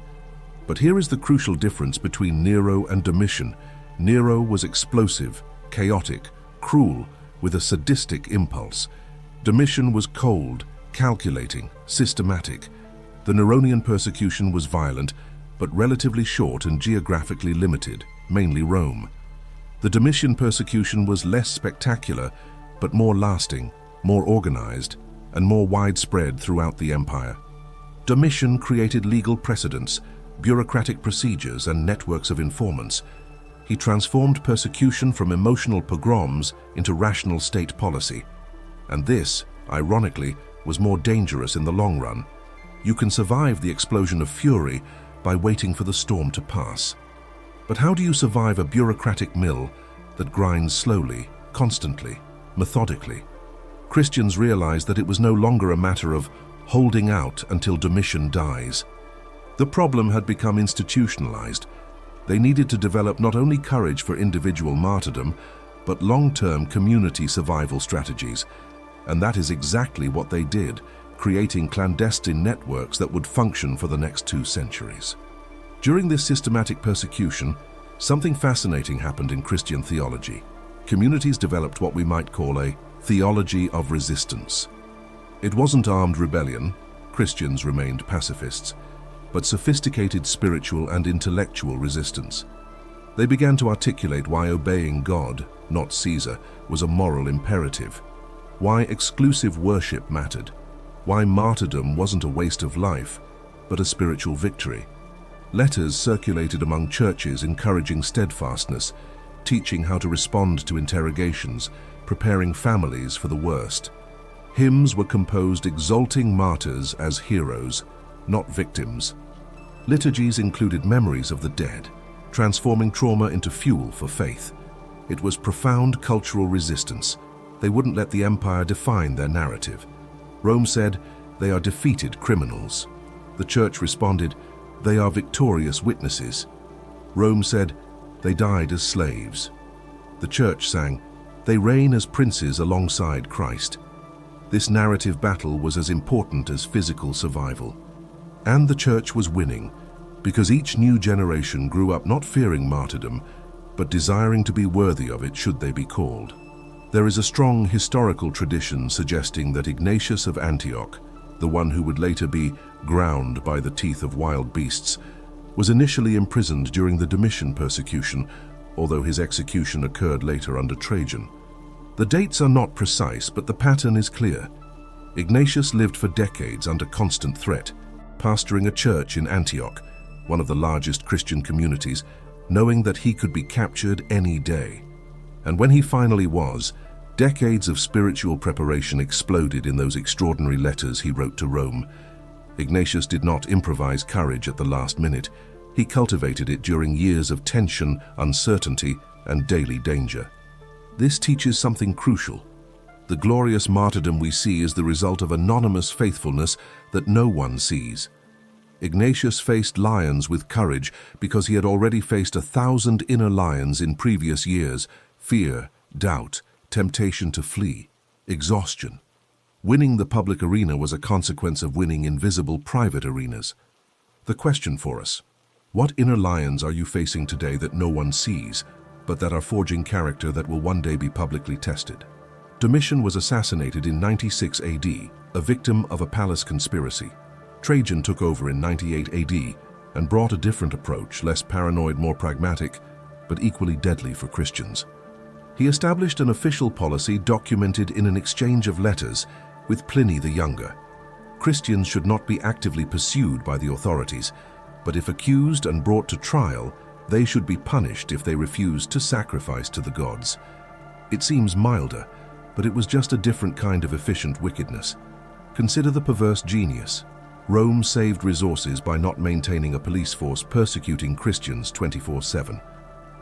But here is the crucial difference between Nero and Domitian. Nero was explosive, chaotic, cruel, with a sadistic impulse. Domitian was cold, calculating, systematic. The Neronian persecution was violent, but relatively short and geographically limited, mainly Rome. The Domitian persecution was less spectacular, but more lasting, more organized, and more widespread throughout the empire. Domitian created legal precedents, bureaucratic procedures, and networks of informants. He transformed persecution from emotional pogroms into rational state policy. And this, ironically, was more dangerous in the long run. You can survive the explosion of fury by waiting for the storm to pass. But how do you survive a bureaucratic mill that grinds slowly, constantly, methodically? Christians realized that it was no longer a matter of holding out until Domitian dies. The problem had become institutionalized. They needed to develop not only courage for individual martyrdom, but long-term community survival strategies. And that is exactly what they did, creating clandestine networks that would function for the next 2 centuries. During this systematic persecution, something fascinating happened in Christian theology. Communities developed what we might call a theology of resistance. It wasn't armed rebellion, Christians remained pacifists, but sophisticated spiritual and intellectual resistance. They began to articulate why obeying God, not Caesar, was a moral imperative, why exclusive worship mattered, why martyrdom wasn't a waste of life, but a spiritual victory. Letters circulated among churches encouraging steadfastness, teaching how to respond to interrogations, preparing families for the worst. Hymns were composed exalting martyrs as heroes, not victims. Liturgies included memories of the dead, transforming trauma into fuel for faith. It was profound cultural resistance. They wouldn't let the empire define their narrative. Rome said, "They are defeated criminals." The church responded, "They are victorious witnesses." Rome said, "They died as slaves." The church sang, "They reign as princes alongside Christ." This narrative battle was as important as physical survival. And the church was winning, because each new generation grew up not fearing martyrdom, but desiring to be worthy of it should they be called. There is a strong historical tradition suggesting that Ignatius of Antioch, the one who would later be ground by the teeth of wild beasts, was initially imprisoned during the Domitian persecution, although his execution occurred later under Trajan. The dates are not precise, but the pattern is clear. Ignatius lived for decades under constant threat, pastoring a church in Antioch, one of the largest Christian communities, knowing that he could be captured any day. And when he finally was, decades of spiritual preparation exploded in those extraordinary letters he wrote to Rome. Ignatius did not improvise courage at the last minute. He cultivated it during years of tension, uncertainty, and daily danger. This teaches something crucial. The glorious martyrdom we see is the result of anonymous faithfulness that no one sees. Ignatius faced lions with courage because he had already faced 1,000 inner lions in previous years: fear, doubt, temptation to flee, exhaustion. Winning the public arena was a consequence of winning invisible private arenas. The question for us: what inner lions are you facing today that no one sees, but that are forging character that will one day be publicly tested? Domitian was assassinated in 96 AD, a victim of a palace conspiracy. Trajan took over in 98 AD and brought a different approach, less paranoid, more pragmatic, but equally deadly for Christians. He established an official policy documented in an exchange of letters with Pliny the Younger. Christians should not be actively pursued by the authorities, but if accused and brought to trial, they should be punished if they refused to sacrifice to the gods. It seems milder, but it was just a different kind of efficient wickedness. Consider the perverse genius. Rome saved resources by not maintaining a police force persecuting Christians 24/7.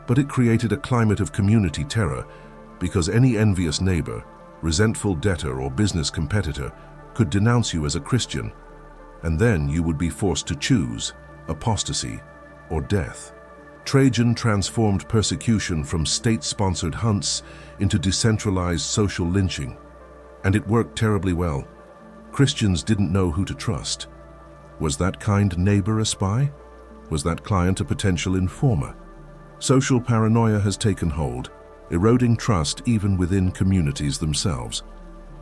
But it created a climate of community terror because any envious neighbor, resentful debtor, or business competitor could denounce you as a Christian, and then you would be forced to choose apostasy or death. Trajan transformed persecution from state-sponsored hunts into decentralized social lynching, and it worked terribly well. Christians didn't know who to trust. Was that kind neighbor a spy? Was that client a potential informer? Social paranoia has taken hold, eroding trust even within communities themselves.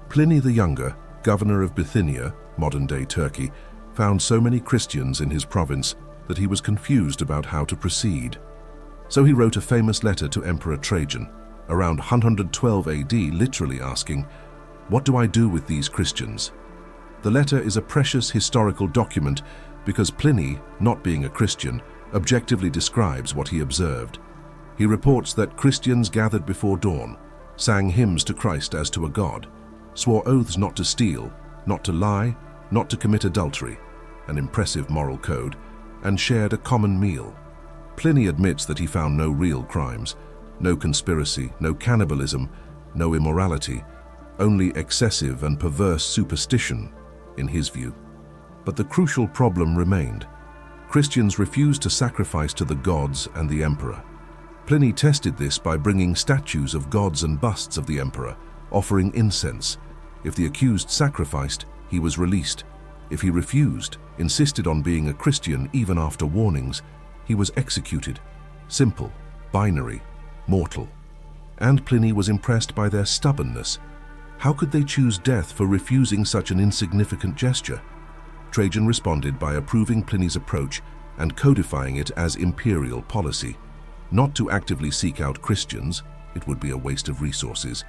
Pliny the Younger, governor of Bithynia, modern-day Turkey, found so many Christians in his province that he was confused about how to proceed. So he wrote a famous letter to Emperor Trajan, around 112 AD, literally asking, "What do I do with these Christians?" The letter is a precious historical document because Pliny, not being a Christian, objectively describes what he observed. He reports that Christians gathered before dawn, sang hymns to Christ as to a god, swore oaths not to steal, not to lie, not to commit adultery, an impressive moral code, and shared a common meal. Pliny admits that he found no real crimes, no conspiracy, no cannibalism, no immorality, only excessive and perverse superstition, in his view. But the crucial problem remained. Christians refused to sacrifice to the gods and the emperor. Pliny tested this by bringing statues of gods and busts of the emperor, offering incense. If the accused sacrificed, he was released. If he refused, insisted on being a Christian even after warnings, he was executed. Simple, binary, mortal. And Pliny was impressed by their stubbornness. How could they choose death for refusing such an insignificant gesture? Trajan responded by approving Pliny's approach and codifying it as imperial policy. Not to actively seek out Christians, it would be a waste of resources,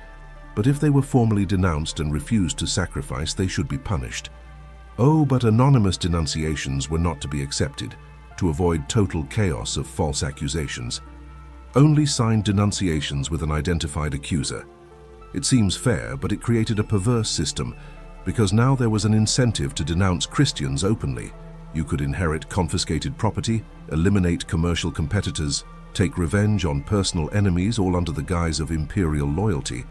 but if they were formally denounced and refused to sacrifice, they should be punished. Oh, but anonymous denunciations were not to be accepted, to avoid total chaos of false accusations. Only signed denunciations with an identified accuser. It seems fair, but it created a perverse system, because now there was an incentive to denounce Christians openly. You could inherit confiscated property, eliminate commercial competitors, take revenge on personal enemies, all under the guise of imperial loyalty.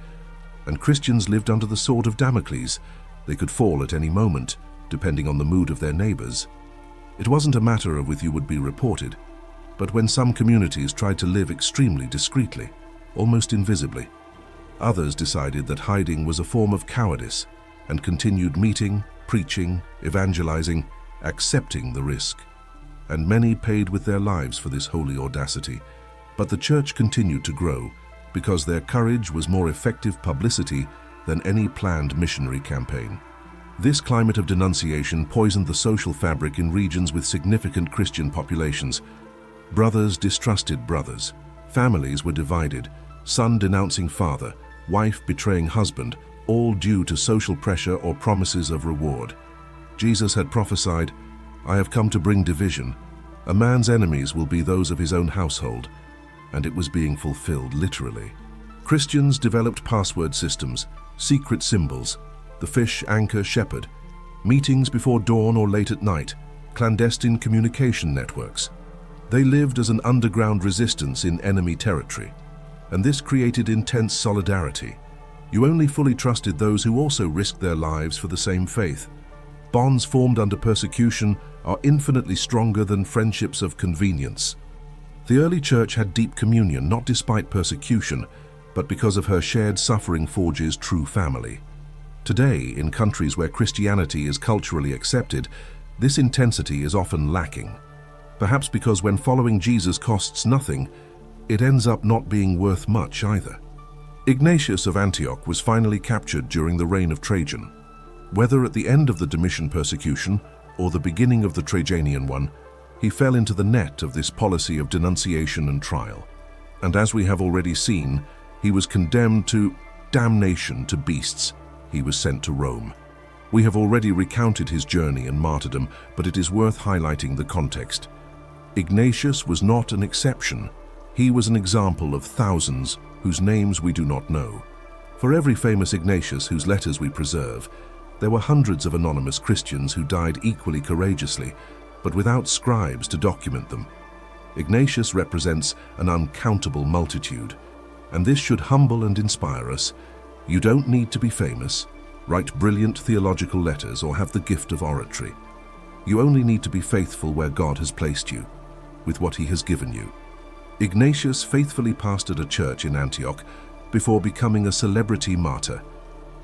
And Christians lived under the sword of Damocles. They could fall at any moment, depending on the mood of their neighbors. It wasn't a matter of whether you would be reported, but when some communities tried to live extremely discreetly, almost invisibly, others decided that hiding was a form of cowardice and continued meeting, preaching, evangelizing, accepting the risk. And many paid with their lives for this holy audacity. But the church continued to grow because their courage was more effective publicity than any planned missionary campaign. This climate of denunciation poisoned the social fabric in regions with significant Christian populations. Brothers distrusted brothers. Families were divided, son denouncing father, wife betraying husband, all due to social pressure or promises of reward. Jesus had prophesied, "I have come to bring division. A man's enemies will be those of his own household." And it was being fulfilled literally. Christians developed password systems, secret symbols, the fish, anchor, shepherd, meetings before dawn or late at night, clandestine communication networks. They lived as an underground resistance in enemy territory, and this created intense solidarity. You only fully trusted those who also risked their lives for the same faith. Bonds formed under persecution are infinitely stronger than friendships of convenience. The early church had deep communion, not despite persecution, but because of her shared suffering forges true family. Today, in countries where Christianity is culturally accepted, this intensity is often lacking. Perhaps because when following Jesus costs nothing, it ends up not being worth much either. Ignatius of Antioch was finally captured during the reign of Trajan. Whether at the end of the Domitian persecution or the beginning of the Trajanian one, he fell into the net of this policy of denunciation and trial. And as we have already seen, he was condemned to damnation to beasts. He was sent to Rome. We have already recounted his journey and martyrdom, but it is worth highlighting the context. Ignatius was not an exception. He was an example of thousands whose names we do not know. For every famous Ignatius whose letters we preserve, there were hundreds of anonymous Christians who died equally courageously, but without scribes to document them. Ignatius represents an uncountable multitude, and this should humble and inspire us. You don't need to be famous, write brilliant theological letters, or have the gift of oratory. You only need to be faithful where God has placed you, with what He has given you. Ignatius faithfully pastored a church in Antioch before becoming a celebrity martyr.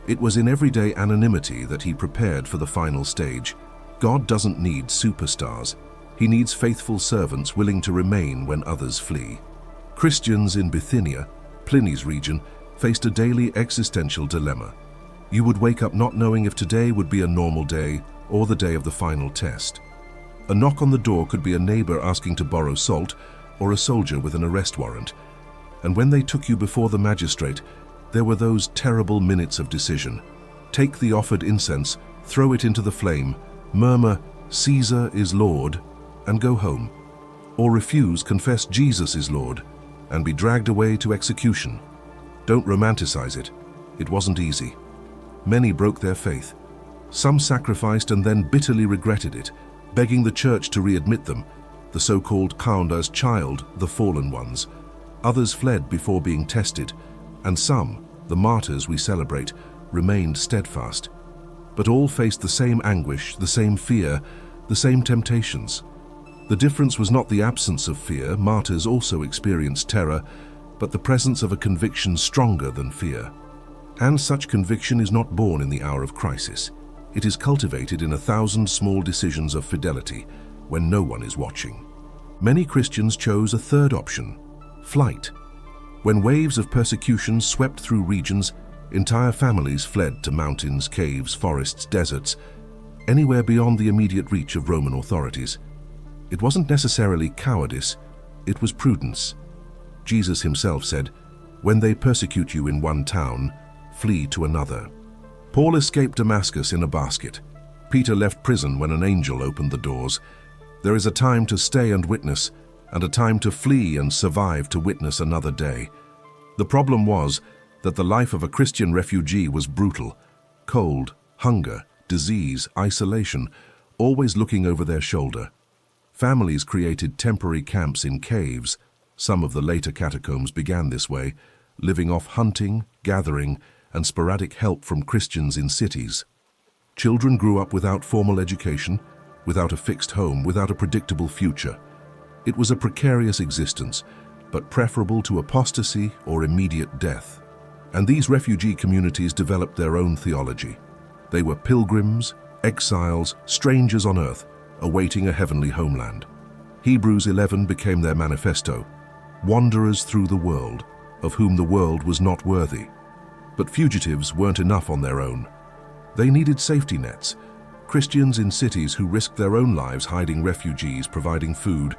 It was in everyday anonymity that he prepared for the final stage. God doesn't need superstars. He needs faithful servants willing to remain when others flee. Christians in Bithynia, Pliny's region, faced a daily existential dilemma. You would wake up not knowing if today would be a normal day or the day of the final test. A knock on the door could be a neighbor asking to borrow salt or a soldier with an arrest warrant. And when they took you before the magistrate, there were those terrible minutes of decision. Take the offered incense, throw it into the flame, murmur, "Caesar is Lord," and go home. Or refuse, confess Jesus is Lord, and be dragged away to execution. Don't romanticize it. It wasn't easy. Many broke their faith. Some sacrificed and then bitterly regretted it, begging the church to readmit them, the so-called crowned as child, the fallen ones. Others fled before being tested, and some, the martyrs we celebrate, remained steadfast. But all faced the same anguish, the same fear, the same temptations. The difference was not the absence of fear. Martyrs also experienced terror, but the presence of a conviction stronger than fear. And such conviction is not born in the hour of crisis. It is cultivated in 1,000 small decisions of fidelity when no one is watching. Many Christians chose a third option: flight. When waves of persecution swept through regions, entire families fled to mountains, caves, forests, deserts, anywhere beyond the immediate reach of Roman authorities. It wasn't necessarily cowardice, it was prudence. Jesus himself said, "When they persecute you in one town, flee to another." Paul escaped Damascus in a basket. Peter left prison when an angel opened the doors. There is a time to stay and witness, and a time to flee and survive to witness another day. The problem was that the life of a Christian refugee was brutal. Cold, hunger, disease, isolation, always looking over their shoulder. Families created temporary camps in caves. Some of the later catacombs began this way, living off hunting, gathering, and sporadic help from Christians in cities. Children grew up without formal education, without a fixed home, without a predictable future. It was a precarious existence, but preferable to apostasy or immediate death. And these refugee communities developed their own theology. They were pilgrims, exiles, strangers on earth, awaiting a heavenly homeland. Hebrews 11 became their manifesto: wanderers through the world, of whom the world was not worthy. But fugitives weren't enough on their own. They needed safety nets. Christians in cities who risked their own lives hiding refugees, providing food,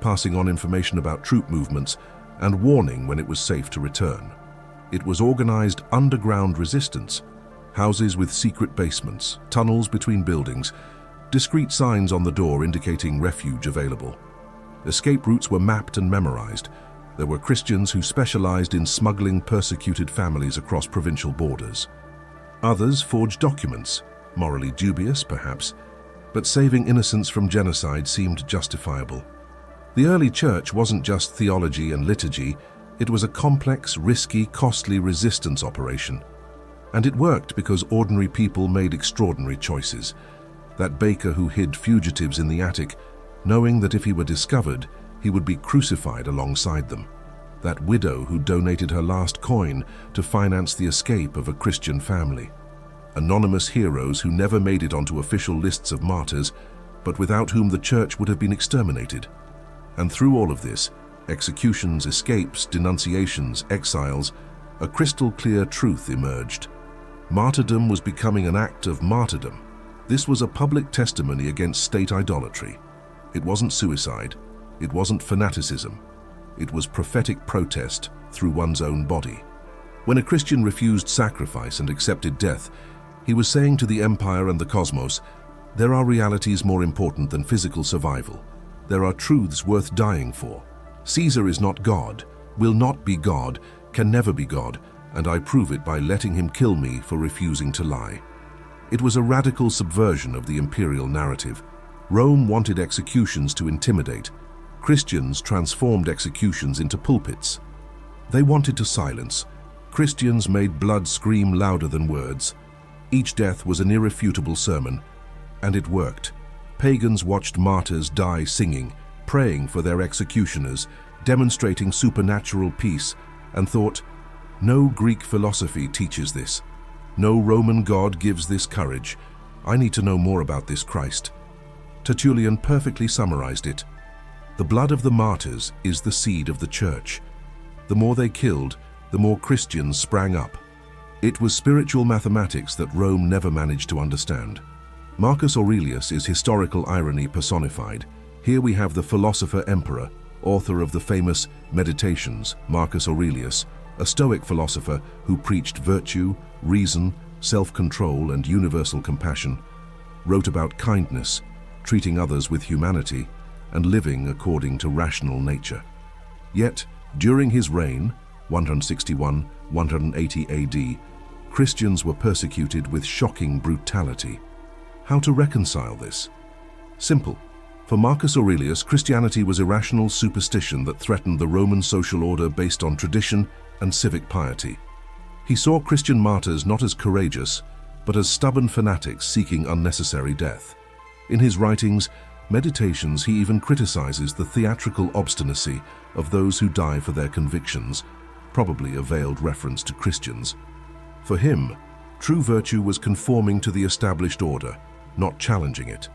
passing on information about troop movements, and warning when it was safe to return. It was organized underground resistance, houses with secret basements, tunnels between buildings, discreet signs on the door indicating refuge available. Escape routes were mapped and memorized. There were Christians who specialized in smuggling persecuted families across provincial borders. Others forged documents, morally dubious perhaps, but saving innocents from genocide seemed justifiable. The early church wasn't just theology and liturgy, it was a complex, risky, costly resistance operation. And it worked because ordinary people made extraordinary choices. That baker who hid fugitives in the attic, knowing that if he were discovered, he would be crucified alongside them. That widow who donated her last coin to finance the escape of a Christian family. Anonymous heroes who never made it onto official lists of martyrs, but without whom the church would have been exterminated. And through all of this, executions, escapes, denunciations, exiles, a crystal clear truth emerged. Martyrdom was becoming an act of martyrdom. This was a public testimony against state idolatry. It wasn't suicide. It wasn't fanaticism. It was prophetic protest through one's own body. When a Christian refused sacrifice and accepted death, he was saying to the empire and the cosmos, there are realities more important than physical survival. There are truths worth dying for. Caesar is not God, will not be God, can never be God, and I prove it by letting him kill me for refusing to lie. It was a radical subversion of the imperial narrative. Rome wanted executions to intimidate. Christians transformed executions into pulpits. They wanted to silence. Christians made blood scream louder than words. Each death was an irrefutable sermon, and it worked. Pagans watched martyrs die singing, praying for their executioners, demonstrating supernatural peace, and thought, "No Greek philosophy teaches this. No Roman god gives this courage. I need to know more about this Christ." Tertullian perfectly summarized it. The blood of the martyrs is the seed of the church. The more they killed, the more Christians sprang up. It was spiritual mathematics that Rome never managed to understand. Marcus Aurelius is historical irony personified. Here we have the philosopher-emperor, author of the famous Meditations, Marcus Aurelius, a Stoic philosopher who preached virtue, reason, self-control, and universal compassion, wrote about kindness, treating others with humanity, and living according to rational nature. Yet, during his reign, 161–180 AD, Christians were persecuted with shocking brutality. How to reconcile this? Simple. For Marcus Aurelius, Christianity was irrational superstition that threatened the Roman social order based on tradition and civic piety. He saw Christian martyrs not as courageous, but as stubborn fanatics seeking unnecessary death. In his writings, Meditations, he even criticizes the theatrical obstinacy of those who die for their convictions, probably a veiled reference to Christians. For him, true virtue was conforming to the established order, not challenging it.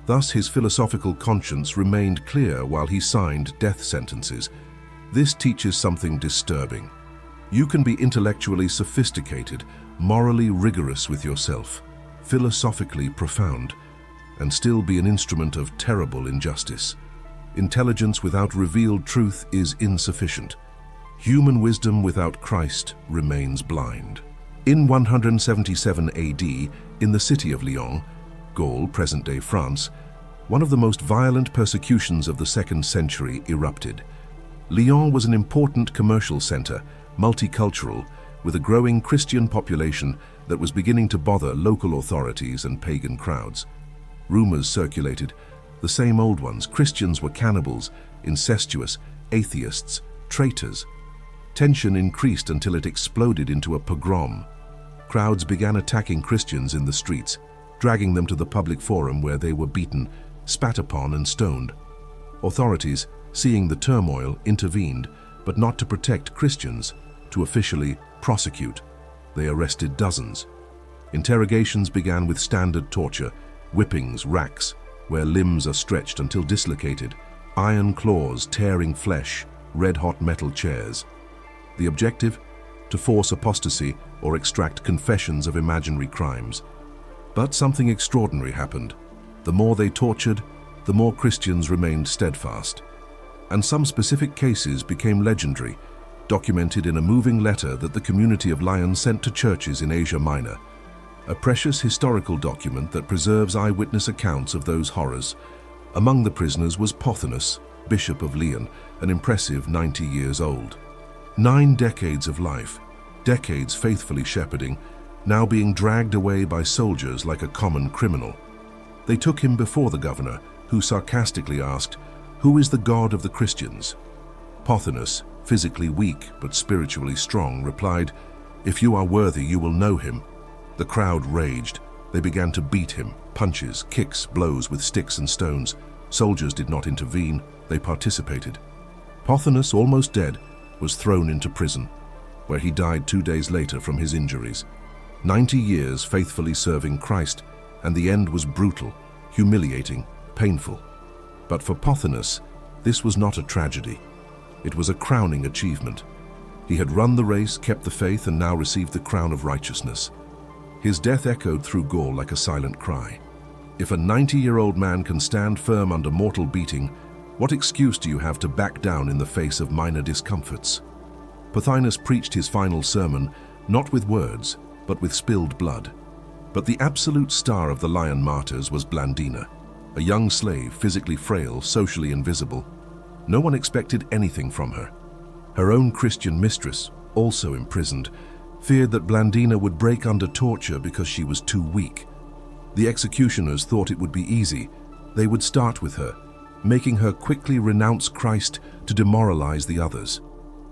Thus, his philosophical conscience remained clear while he signed death sentences. This teaches something disturbing. You can be intellectually sophisticated, morally rigorous with yourself, philosophically profound, and still be an instrument of terrible injustice. Intelligence without revealed truth is insufficient. Human wisdom without Christ remains blind. In 177 AD, in the city of Lyon, Gaul, present-day France, one of the most violent persecutions of the 2nd century erupted. Lyon was an important commercial center, multicultural, with a growing Christian population that was beginning to bother local authorities and pagan crowds. Rumors circulated, the same old ones: Christians were cannibals, incestuous, atheists, traitors. Tension increased until it exploded into a pogrom. Crowds began attacking Christians in the streets, dragging them to the public forum where they were beaten, spat upon, and stoned. Authorities, seeing the turmoil, intervened, but not to protect Christians, to officially prosecute. They arrested dozens. Interrogations began with standard torture: whippings, racks, where limbs are stretched until dislocated, iron claws tearing flesh, red-hot metal chairs. The objective? To force apostasy or extract confessions of imaginary crimes. But something extraordinary happened. The more they tortured, the more Christians remained steadfast. And some specific cases became legendary, documented in a moving letter that the community of Lyon sent to churches in Asia Minor. A precious historical document that preserves eyewitness accounts of those horrors. Among the prisoners was Pothinus, Bishop of Lyon, an impressive 90 years old. 9 decades of life, decades faithfully shepherding, now being dragged away by soldiers like a common criminal. They took him before the governor, who sarcastically asked, "Who is the God of the Christians?" Pothinus, physically weak but spiritually strong, replied, "If you are worthy, you will know him." The crowd raged. They began to beat him, punches, kicks, blows with sticks and stones. Soldiers did not intervene, they participated. Pothinus, almost dead, was thrown into prison, where he died 2 days later from his injuries. 90 years faithfully serving Christ, and the end was brutal, humiliating, painful. But for Pothinus, this was not a tragedy. It was a crowning achievement. He had run the race, kept the faith, and now received the crown of righteousness. His death echoed through Gaul like a silent cry. If a 90-year-old man can stand firm under mortal beating, what excuse do you have to back down in the face of minor discomforts? Pothinus preached his final sermon, not with words, but with spilled blood. But the absolute star of the Lyon martyrs was Blandina, a young slave, physically frail, socially invisible. No one expected anything from her. Her own Christian mistress, also imprisoned, feared that Blandina would break under torture because she was too weak. The executioners thought it would be easy. They would start with her, making her quickly renounce Christ to demoralize the others.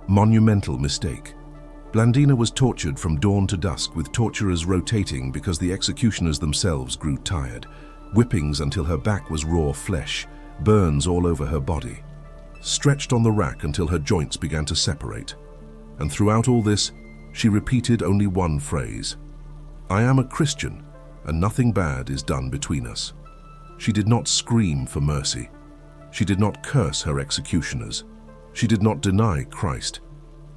Monumental mistake. Blandina was tortured from dawn to dusk, with torturers rotating because the executioners themselves grew tired. Whippings until her back was raw flesh, burns all over her body. stretched on the rack until her joints began to separate. And throughout all this, she repeated only one phrase: "I am a Christian, and nothing bad is done between us." She did not scream for mercy. She did not curse her executioners. She did not deny Christ.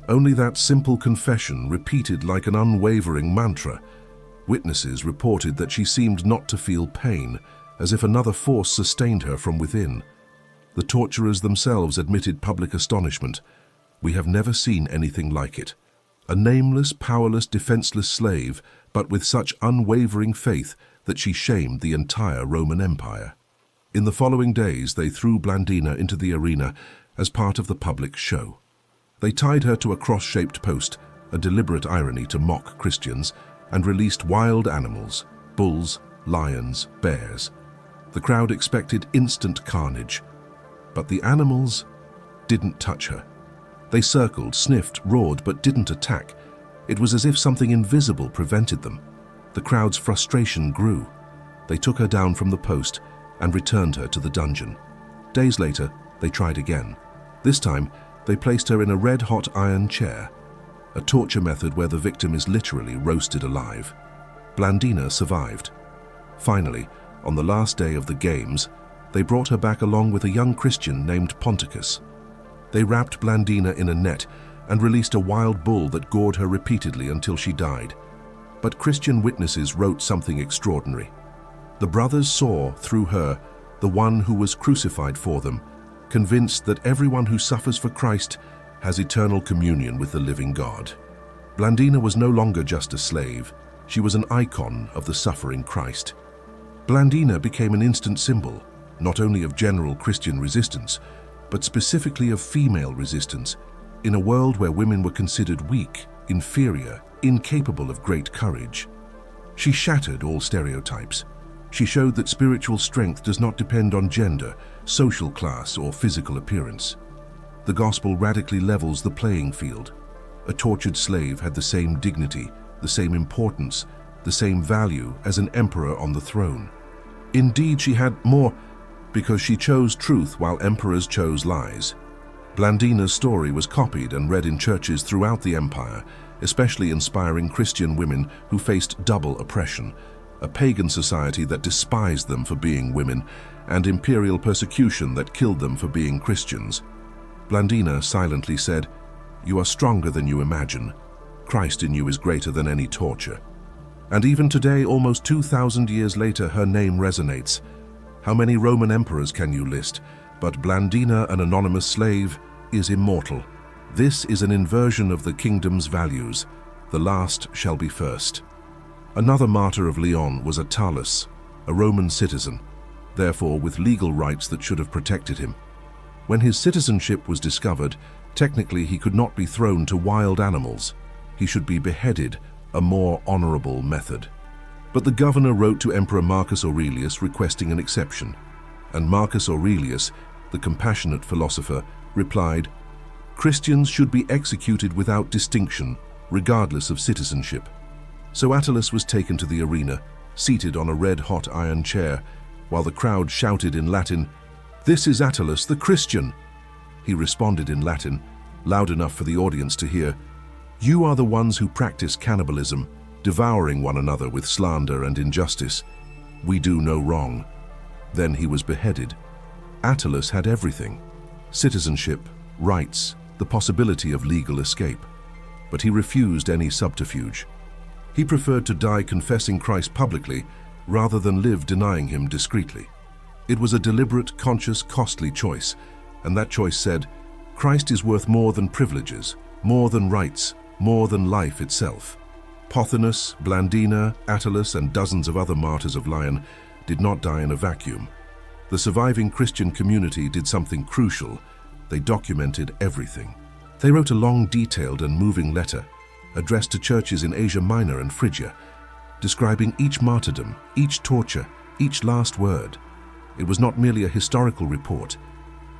Only that simple confession repeated like an unwavering mantra. Witnesses reported that she seemed not to feel pain, as if another force sustained her from within. The torturers themselves admitted public astonishment. "We have never seen anything like it. A nameless, powerless, defenseless slave, but with such unwavering faith that she shamed the entire Roman Empire." In the following days, they threw Blandina into the arena as part of the public show. They tied her to a cross-shaped post, a deliberate irony to mock Christians, and released wild animals: bulls, lions, bears. The crowd expected instant carnage, but the animals didn't touch her. They circled, sniffed, roared, but didn't attack. It was as if something invisible prevented them. The crowd's frustration grew. They took her down from the post and returned her to the dungeon. Days later, they tried again. This time, they placed her in a red-hot iron chair, a torture method where the victim is literally roasted alive. Blandina survived. Finally, on the last day of the games, they brought her back along with a young Christian named Ponticus. They wrapped Blandina in a net and released a wild bull that gored her repeatedly until she died. But Christian witnesses wrote something extraordinary. The brothers saw, through her, the one who was crucified for them, convinced that everyone who suffers for Christ has eternal communion with the living God. Blandina was no longer just a slave. She was an icon of the suffering Christ. Blandina became an instant symbol, not only of general Christian resistance, but specifically of female resistance, in a world where women were considered weak, inferior, incapable of great courage. She shattered all stereotypes. She showed that spiritual strength does not depend on gender, social class, or physical appearance. The gospel radically levels the playing field. A tortured slave had the same dignity, the same importance, the same value as an emperor on the throne. Indeed, she had more, because she chose truth while emperors chose lies. Blandina's story was copied and read in churches throughout the empire, especially inspiring Christian women who faced double oppression: a pagan society that despised them for being women, and imperial persecution that killed them for being Christians. Blandina silently said, "You are stronger than you imagine. Christ in you is greater than any torture." And even today, almost 2,000 years later, her name resonates. How many Roman emperors can you list? But Blandina, an anonymous slave, is immortal. This is an inversion of the kingdom's values. The last shall be first. Another martyr of Lyon was Attalus, a Roman citizen, therefore with legal rights that should have protected him. When his citizenship was discovered, technically he could not be thrown to wild animals. He should be beheaded, a more honorable method. But the governor wrote to Emperor Marcus Aurelius requesting an exception, and Marcus Aurelius, the compassionate philosopher, replied, "Christians should be executed without distinction, regardless of citizenship." So Attalus was taken to the arena, seated on a red-hot iron chair, while the crowd shouted in Latin, "This is Attalus the Christian." He responded in Latin, loud enough for the audience to hear, "You are the ones who practice cannibalism, devouring one another with slander and injustice. We do no wrong." Then he was beheaded. Attalus had everything: citizenship, rights, the possibility of legal escape. But he refused any subterfuge. He preferred to die confessing Christ publicly rather than live denying him discreetly. It was a deliberate, conscious, costly choice, and that choice said, Christ is worth more than privileges, more than rights, more than life itself. Pothinus, Blandina, Attalus, and dozens of other martyrs of Lyon did not die in a vacuum. The surviving Christian community did something crucial. They documented everything. They wrote a long, detailed, and moving letter, addressed to churches in Asia Minor and Phrygia, describing each martyrdom, each torture, each last word. It was not merely a historical report.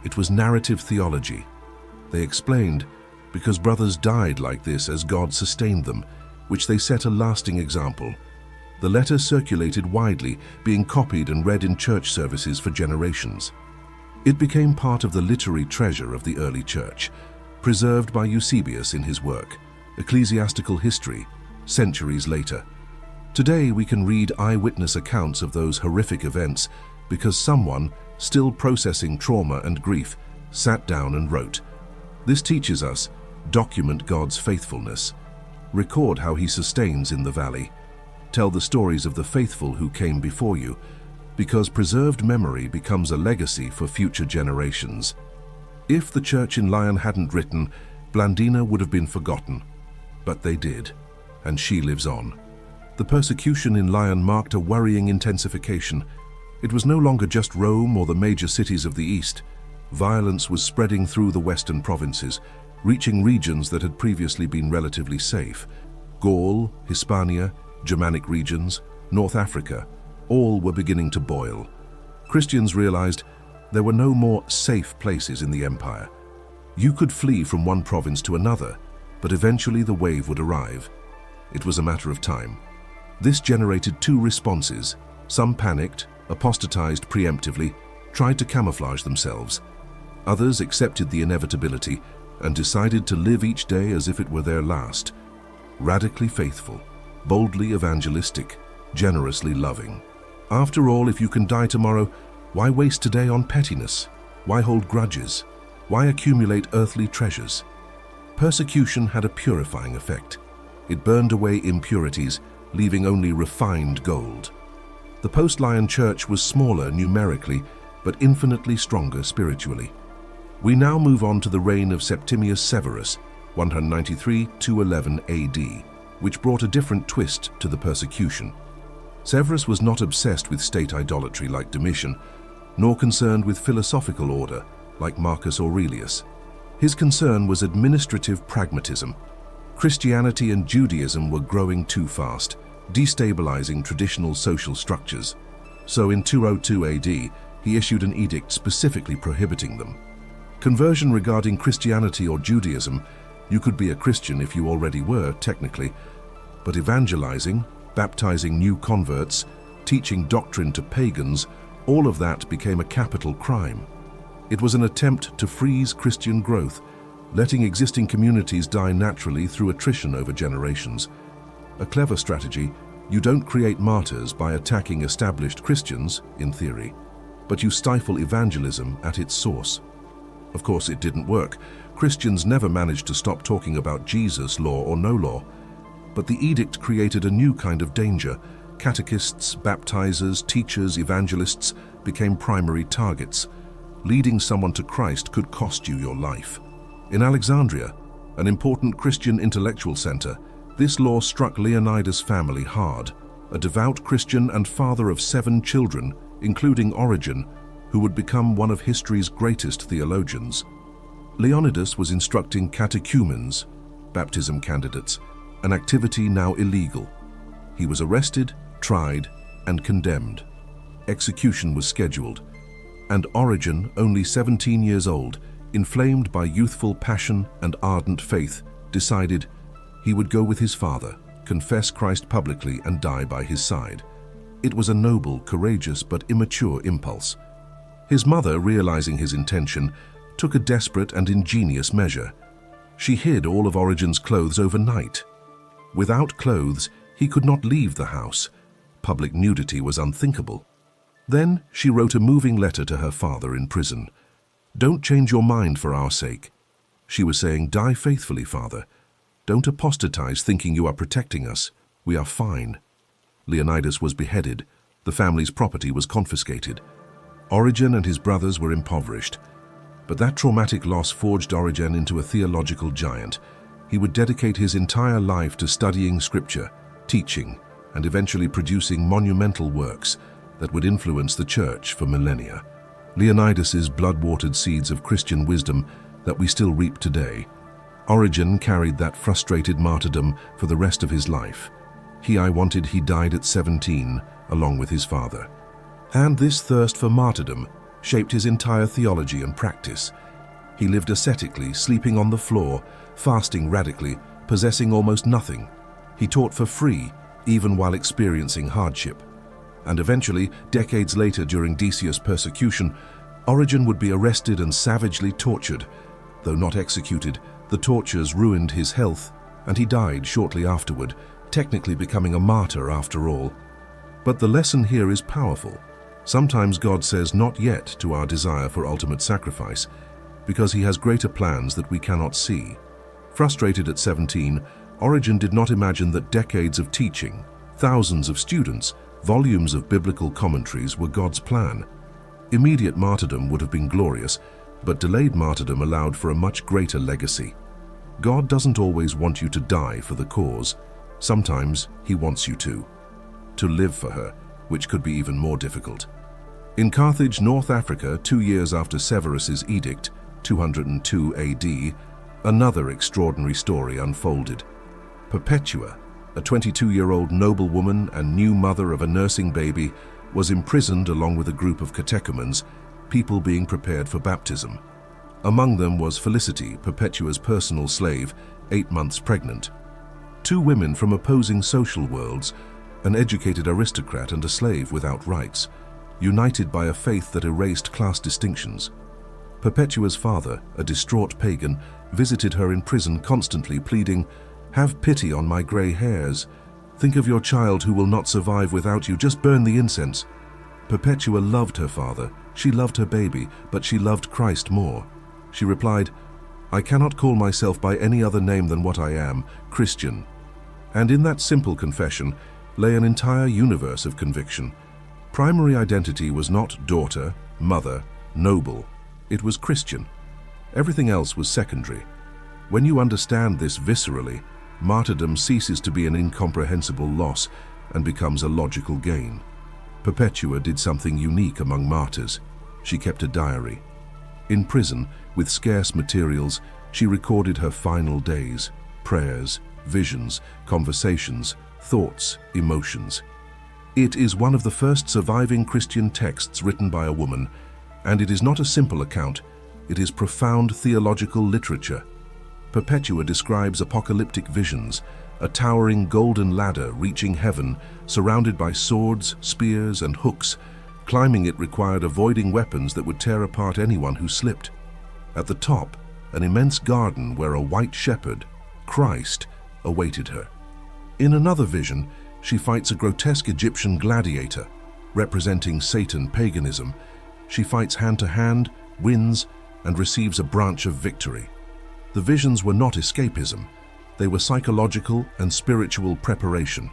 It was narrative theology. They explained, because brothers died like this as God sustained them, which they set a lasting example. The letter circulated widely, being copied and read in church services for generations. It became part of the literary treasure of the early church, preserved by Eusebius in his work, Ecclesiastical History, centuries later. Today we can read eyewitness accounts of those horrific events because someone, still processing trauma and grief, sat down and wrote. This teaches us, document God's faithfulness, record how he sustains in the valley, tell the stories of the faithful who came before you, because preserved memory becomes a legacy for future generations. If the church in Lyon hadn't written, Blandina would have been forgotten. But they did, and she lives on. The persecution in Lyon marked a worrying intensification. It was no longer just Rome or the major cities of the East. Violence was spreading through the western provinces, reaching regions that had previously been relatively safe. Gaul, Hispania, Germanic regions, North Africa, all were beginning to boil. Christians realized there were no more safe places in the empire. You could flee from one province to another, but eventually the wave would arrive. It was a matter of time. This generated two responses. Some panicked, apostatized preemptively, tried to camouflage themselves. Others accepted the inevitability and decided to live each day as if it were their last. Radically faithful, boldly evangelistic, generously loving. After all, if you can die tomorrow, why waste today on pettiness? Why hold grudges? Why accumulate earthly treasures? Persecution had a purifying effect. It burned away impurities, leaving only refined gold. The post-Lyon church was smaller numerically, but infinitely stronger spiritually. We now move on to the reign of Septimius Severus, 193–11 AD, which brought a different twist to the persecution. Severus was not obsessed with state idolatry like Domitian, nor concerned with philosophical order like Marcus Aurelius. His concern was administrative pragmatism. Christianity and Judaism were growing too fast, destabilizing traditional social structures. So in 202 AD, he issued an edict specifically prohibiting them. Conversion regarding Christianity or Judaism, you could be a Christian if you already were, technically, but evangelizing, baptizing new converts, teaching doctrine to pagans, all of that became a capital crime. It was an attempt to freeze Christian growth, letting existing communities die naturally through attrition over generations. A clever strategy. You don't create martyrs by attacking established Christians, in theory, but you stifle evangelism at its source. Of course, it didn't work. Christians never managed to stop talking about Jesus, law or no law. But the edict created a new kind of danger. Catechists, baptizers, teachers, evangelists became primary targets. Leading someone to Christ could cost you your life. In Alexandria, an important Christian intellectual center, this law struck Leonidas' family hard, a devout Christian and father of 7 children, including Origen, who would become one of history's greatest theologians. Leonidas was instructing catechumens, baptism candidates, an activity now illegal. He was arrested, tried, and condemned. Execution was scheduled, and Origen, only 17 years old, inflamed by youthful passion and ardent faith, decided he would go with his father, confess Christ publicly, and die by his side. It was a noble, courageous, but immature impulse. His mother, realizing his intention, took a desperate and ingenious measure. She hid all of Origen's clothes overnight. Without clothes, he could not leave the house. Public nudity was unthinkable. Then she wrote a moving letter to her father in prison. "Don't change your mind for our sake." She was saying, "Die faithfully, Father. Don't apostatize thinking you are protecting us. We are fine." Leonidas was beheaded. The family's property was confiscated. Origen and his brothers were impoverished. But that traumatic loss forged Origen into a theological giant. He would dedicate his entire life to studying scripture, teaching, and eventually producing monumental works that would influence the church for millennia. Leonidas's blood-watered seeds of Christian wisdom that we still reap today. Origen carried that frustrated martyrdom for the rest of his life. He died at 17, along with his father. And this thirst for martyrdom shaped his entire theology and practice. He lived ascetically, sleeping on the floor, fasting radically, possessing almost nothing. He taught for free, even while experiencing hardship. And eventually, decades later during Decius' persecution, Origen would be arrested and savagely tortured. Though not executed, the tortures ruined his health, and he died shortly afterward, technically becoming a martyr after all. But the lesson here is powerful. Sometimes God says not yet to our desire for ultimate sacrifice, because he has greater plans that we cannot see. Frustrated at 17, Origen did not imagine that decades of teaching, thousands of students, volumes of biblical commentaries were God's plan. Immediate martyrdom would have been glorious, but delayed martyrdom allowed for a much greater legacy. God doesn't always want you to die for the cause. Sometimes he wants you to live for her, which could be even more difficult. In Carthage, North Africa, 2 years after Severus's edict, 202 AD, another extraordinary story unfolded. Perpetua, a 22-year-old noblewoman and new mother of a nursing baby, was imprisoned along with a group of catechumens, people being prepared for baptism. Among them was Felicity, Perpetua's personal slave, 8 months pregnant. 2 women from opposing social worlds, an educated aristocrat and a slave without rights, united by a faith that erased class distinctions. Perpetua's father, a distraught pagan, visited her in prison constantly pleading, "Have pity on my grey hairs. Think of your child who will not survive without you. Just burn the incense." Perpetua loved her father. She loved her baby, but she loved Christ more. She replied, "I cannot call myself by any other name than what I am, Christian." And in that simple confession lay an entire universe of conviction. Primary identity was not daughter, mother, noble. It was Christian. Everything else was secondary. When you understand this viscerally, martyrdom ceases to be an incomprehensible loss and becomes a logical gain. Perpetua did something unique among martyrs. She kept a diary. In prison, with scarce materials, she recorded her final days, prayers, visions, conversations, thoughts, emotions. It is one of the first surviving Christian texts written by a woman, and it is not a simple account. It is profound theological literature. Perpetua describes apocalyptic visions, a towering golden ladder reaching heaven, surrounded by swords, spears, and hooks. Climbing it required avoiding weapons that would tear apart anyone who slipped. At the top, an immense garden where a white shepherd, Christ, awaited her. In another vision, she fights a grotesque Egyptian gladiator, representing Satan paganism. She fights hand to hand, wins, and receives a branch of victory. The visions were not escapism. They were psychological and spiritual preparation.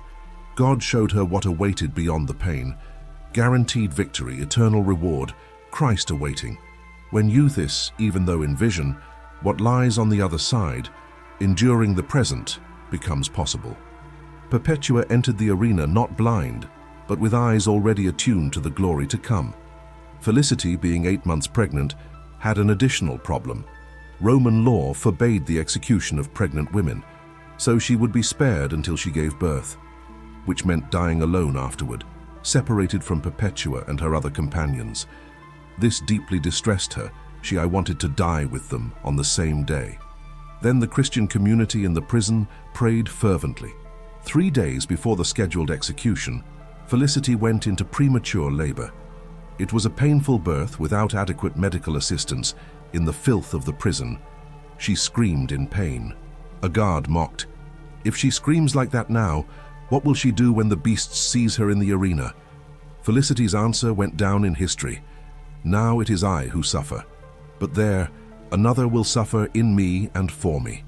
God showed her what awaited beyond the pain. Guaranteed victory, eternal reward, Christ awaiting. When youth is, even though in vision, what lies on the other side, enduring the present, becomes possible. Perpetua entered the arena not blind, but with eyes already attuned to the glory to come. Felicity, being 8 months pregnant, had an additional problem. Roman law forbade the execution of pregnant women, so she would be spared until she gave birth, which meant dying alone afterward, separated from Perpetua and her other companions. This deeply distressed her. I wanted to die with them on the same day. Then the Christian community in the prison prayed fervently. 3 days before the scheduled execution, Felicity went into premature labor. It was a painful birth without adequate medical assistance in the filth of the prison. She screamed in pain. A guard mocked, "If she screams like that now, what will she do when the beasts seize her in the arena?" Felicity's answer went down in history. "Now it is I who suffer, but there, another will suffer in me and for me."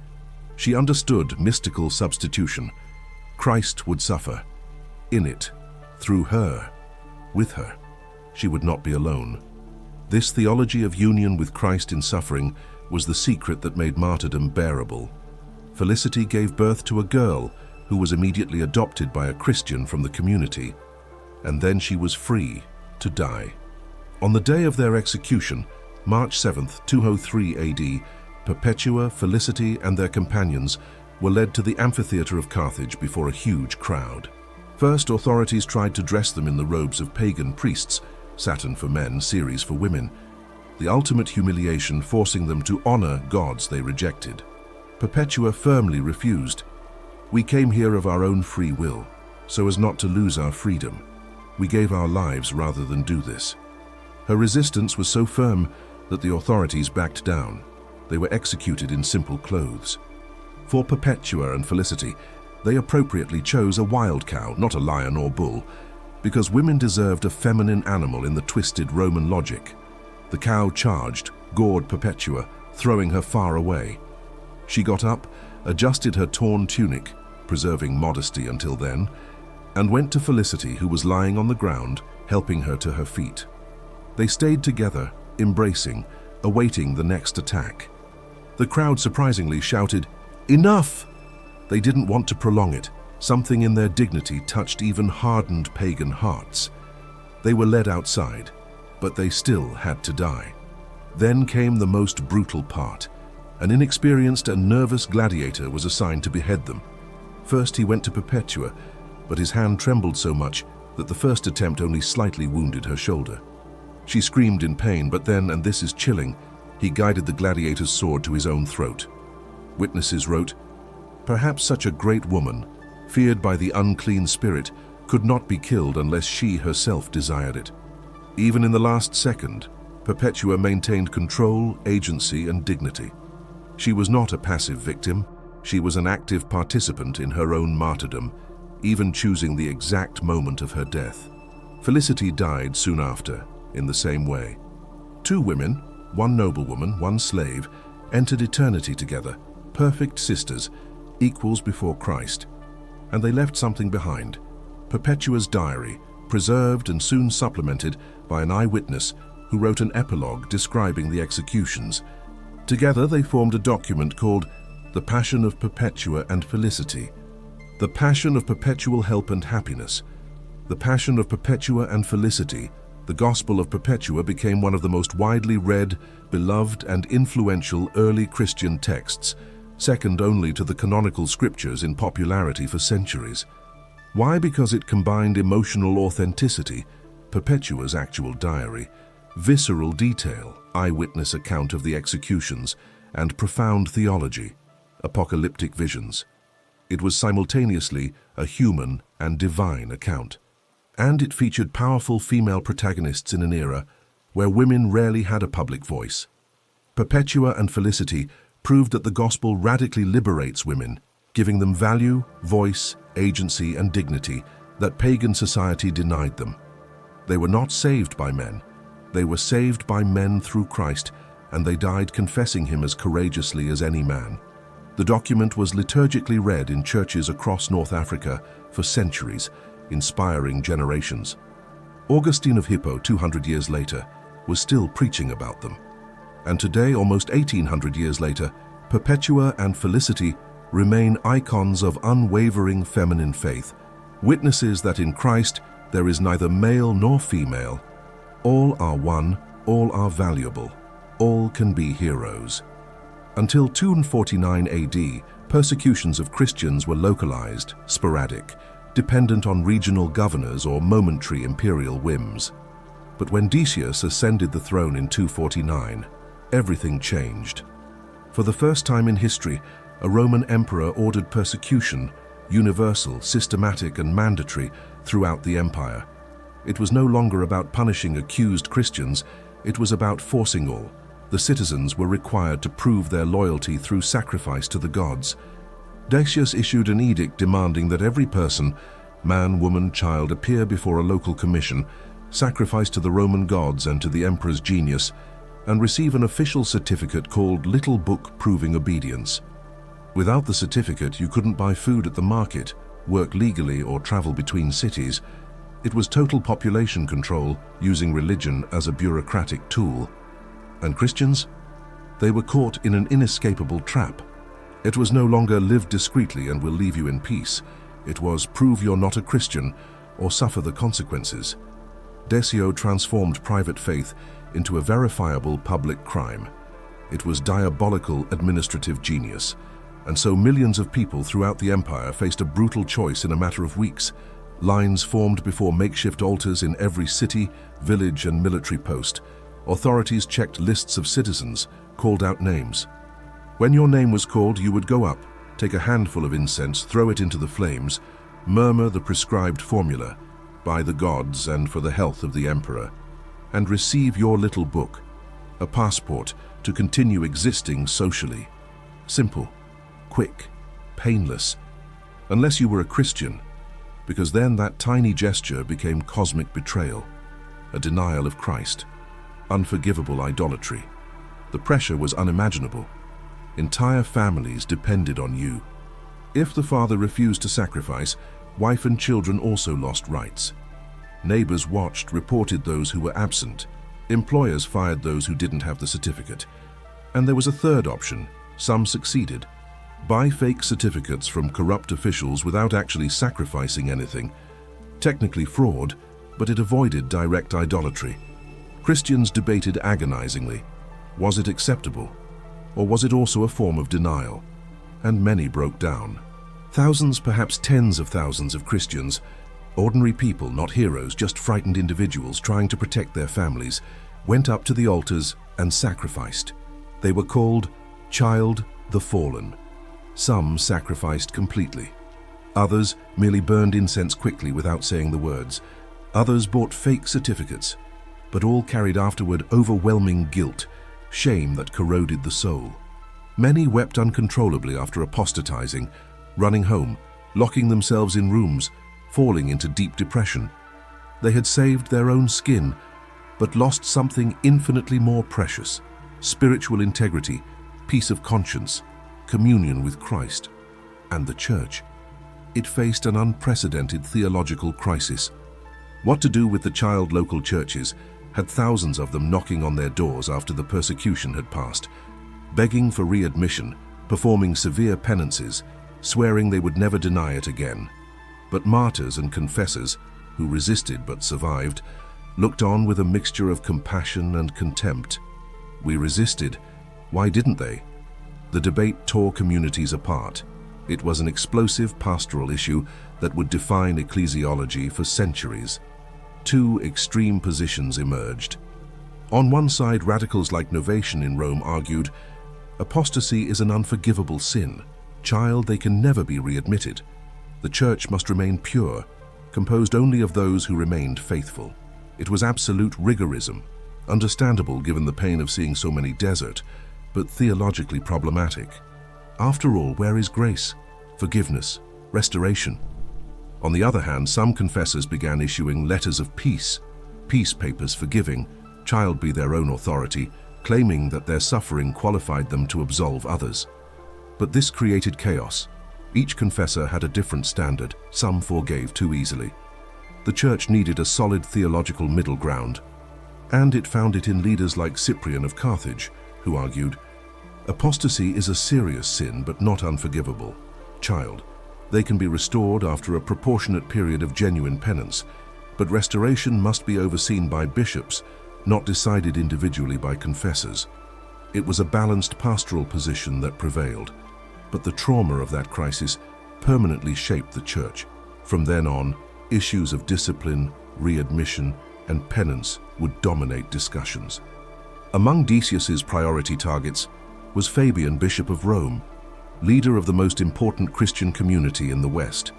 She understood mystical substitution. Christ would suffer. In it, through her, with her. She would not be alone. This theology of union with Christ in suffering was the secret that made martyrdom bearable. Felicity gave birth to a girl who was immediately adopted by a Christian from the community, and then she was free to die. On the day of their execution, March 7th, 203 AD, Perpetua, Felicity, and their companions were led to the amphitheater of Carthage before a huge crowd. First, authorities tried to dress them in the robes of pagan priests, Saturn for men, Ceres for women, the ultimate humiliation forcing them to honor gods they rejected. Perpetua firmly refused. "We came here of our own free will, so as not to lose our freedom. We gave our lives rather than do this." Her resistance was so firm that the authorities backed down. They were executed in simple clothes. For Perpetua and Felicity, they appropriately chose a wild cow, not a lion or bull, because women deserved a feminine animal in the twisted Roman logic. The cow charged, gored Perpetua, throwing her far away. She got up, adjusted her torn tunic, preserving modesty until then, and went to Felicity, who was lying on the ground, helping her to her feet. They stayed together, embracing, awaiting the next attack. The crowd surprisingly shouted, "Enough!" They didn't want to prolong it. Something in their dignity touched even hardened pagan hearts. They were led outside, but they still had to die. Then came the most brutal part. An inexperienced and nervous gladiator was assigned to behead them. First he went to Perpetua, but his hand trembled so much that the first attempt only slightly wounded her shoulder. She screamed in pain, but then, and this is chilling, he guided the gladiator's sword to his own throat. Witnesses wrote, "Perhaps such a great woman, feared by the unclean spirit, could not be killed unless she herself desired it." Even in the last second, Perpetua maintained control, agency, and dignity. She was not a passive victim. She was an active participant in her own martyrdom, even choosing the exact moment of her death. Felicity died soon after, in the same way. Two women, one noblewoman, one slave, entered eternity together, perfect sisters, equals before Christ. And they left something behind, Perpetua's diary, preserved and soon supplemented by an eyewitness who wrote an epilogue describing the executions. Together they formed a document called The Passion of Perpetua and Felicity, the Passion of Perpetual Help and Happiness. The Passion of Perpetua and Felicity, the Gospel of Perpetua, became one of the most widely read, beloved, and influential early Christian texts, second only to the canonical scriptures in popularity for centuries. Why? Because it combined emotional authenticity, Perpetua's actual diary, visceral detail, eyewitness account of the executions, and profound theology, apocalyptic visions. It was simultaneously a human and divine account. And it featured powerful female protagonists in an era where women rarely had a public voice. Perpetua and Felicity proved that the gospel radically liberates women, giving them value, voice, agency, and dignity that pagan society denied them. They were not saved by men. They were saved by men through Christ, and they died confessing him as courageously as any man. The document was liturgically read in churches across North Africa for centuries, inspiring generations. Augustine of Hippo, 200 years later, was still preaching about them. And today, almost 1800 years later, Perpetua and Felicity remain icons of unwavering feminine faith, witnesses that in Christ there is neither male nor female. All are one, all are valuable, all can be heroes. Until 249 AD, persecutions of Christians were localized, sporadic, dependent on regional governors or momentary imperial whims. But when Decius ascended the throne in 249, everything changed. For the first time in history, a Roman emperor ordered persecution, universal, systematic, and mandatory, throughout the empire. It was no longer about punishing accused Christians, it was about forcing all. The citizens were required to prove their loyalty through sacrifice to the gods. Decius issued an edict demanding that every person, man, woman, child, appear before a local commission, sacrifice to the Roman gods and to the emperor's genius, and receive an official certificate called Little Book Proving Obedience. Without the certificate, you couldn't buy food at the market, work legally, or travel between cities. It was total population control, using religion as a bureaucratic tool. And Christians? They were caught in an inescapable trap. It was no longer live discreetly and we'll leave you in peace. It was prove you're not a Christian or suffer the consequences. Decius transformed private faith into a verifiable public crime. It was diabolical administrative genius. And so millions of people throughout the empire faced a brutal choice in a matter of weeks. Lines formed before makeshift altars in every city, village, and military post. Authorities checked lists of citizens, called out names. When your name was called, you would go up, take a handful of incense, throw it into the flames, murmur the prescribed formula, by the gods and for the health of the emperor. and receive your little book, a passport to continue existing socially. Simple, quick, painless, unless you were a Christian, because then that tiny gesture became cosmic betrayal, a denial of Christ, unforgivable idolatry. The pressure was unimaginable. Entire families depended on you. If the father refused to sacrifice, wife and children also lost rights. Neighbors watched, reported those who were absent. Employers fired those who didn't have the certificate. And there was a third option. Some succeeded. Buy fake certificates from corrupt officials without actually sacrificing anything. Technically fraud, but it avoided direct idolatry. Christians debated agonizingly. Was it acceptable? Or was it also a form of denial? And many broke down. Thousands, perhaps tens of thousands of Christians, ordinary people, not heroes, just frightened individuals trying to protect their families, went up to the altars and sacrificed. They were called Child the Fallen. Some sacrificed completely. Others merely burned incense quickly without saying the words. Others bought fake certificates, but all carried afterward overwhelming guilt, shame that corroded the soul. Many wept uncontrollably after apostatizing, running home, locking themselves in rooms, falling into deep depression. They had saved their own skin, but lost something infinitely more precious: spiritual integrity, peace of conscience, communion with Christ, and the Church. It faced an unprecedented theological crisis. What to do with the child local churches had thousands of them knocking on their doors after the persecution had passed, begging for readmission, performing severe penances, swearing they would never deny it again. But martyrs and confessors, who resisted but survived, looked on with a mixture of compassion and contempt. We resisted. Why didn't they? The debate tore communities apart. It was an explosive pastoral issue that would define ecclesiology for centuries. Two extreme positions emerged. On one side, radicals like Novatian in Rome argued, apostasy is an unforgivable sin. Child, they can never be readmitted. The Church must remain pure, composed only of those who remained faithful. It was absolute rigorism, understandable given the pain of seeing so many desert, but theologically problematic. After all, where is grace, forgiveness, restoration? On the other hand, some confessors began issuing letters of peace, peace papers forgiving, child be their own authority, claiming that their suffering qualified them to absolve others. But this created chaos. Each confessor had a different standard. Some forgave too easily. The Church needed a solid theological middle ground, and it found it in leaders like Cyprian of Carthage, who argued, apostasy is a serious sin but not unforgivable. Child, they can be restored after a proportionate period of genuine penance, but restoration must be overseen by bishops, not decided individually by confessors. It was a balanced pastoral position that prevailed, but the trauma of that crisis permanently shaped the Church. From then on, issues of discipline, readmission, and penance would dominate discussions. Among Decius's priority targets was Fabian, Bishop of Rome, leader of the most important Christian community in the West.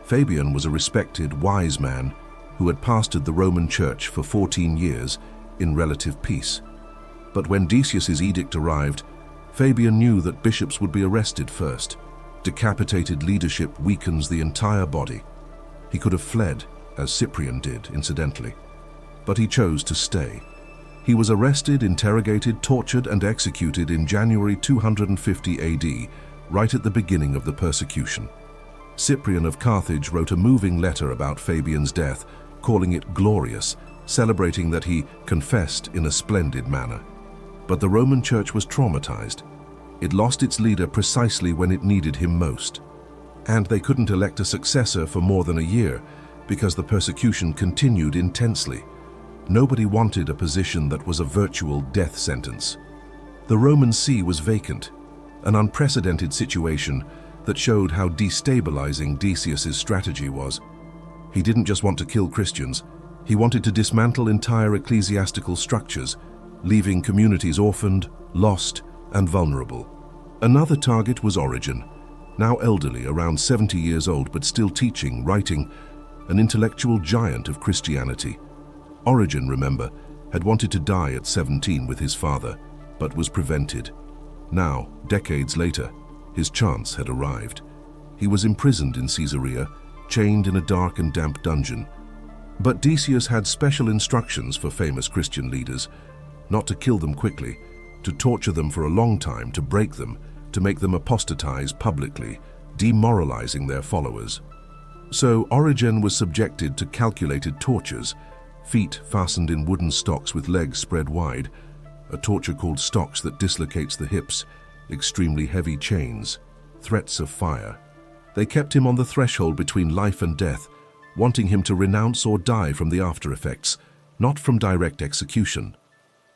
Fabian was a respected, wise man who had pastored the Roman Church for 14 years in relative peace. But when Decius's edict arrived, Fabian knew that bishops would be arrested first. Decapitated leadership weakens the entire body. He could have fled, as Cyprian did, incidentally. But he chose to stay. He was arrested, interrogated, tortured, and executed in January 250 AD, right at the beginning of the persecution. Cyprian of Carthage wrote a moving letter about Fabian's death, calling it glorious, celebrating that he confessed in a splendid manner. But the Roman Church was traumatized. It lost its leader precisely when it needed him most. And they couldn't elect a successor for more than a year because the persecution continued intensely. Nobody wanted a position that was a virtual death sentence. The Roman See was vacant, an unprecedented situation that showed how destabilizing Decius's strategy was. He didn't just want to kill Christians, he wanted to dismantle entire ecclesiastical structures, leaving communities orphaned, lost, and vulnerable. Another target was Origen, now elderly, around 70 years old, but still teaching, writing, an intellectual giant of Christianity. Origen, remember, had wanted to die at 17 with his father, but was prevented. Now, decades later, his chance had arrived. He was imprisoned in Caesarea, chained in a dark and damp dungeon. But Decius had special instructions for famous Christian leaders, not to kill them quickly, to torture them for a long time, to break them, to make them apostatize publicly, demoralizing their followers. So Origen was subjected to calculated tortures, feet fastened in wooden stocks with legs spread wide, a torture called stocks that dislocates the hips, extremely heavy chains, threats of fire. They kept him on the threshold between life and death, wanting him to renounce or die from the after effects, not from direct execution.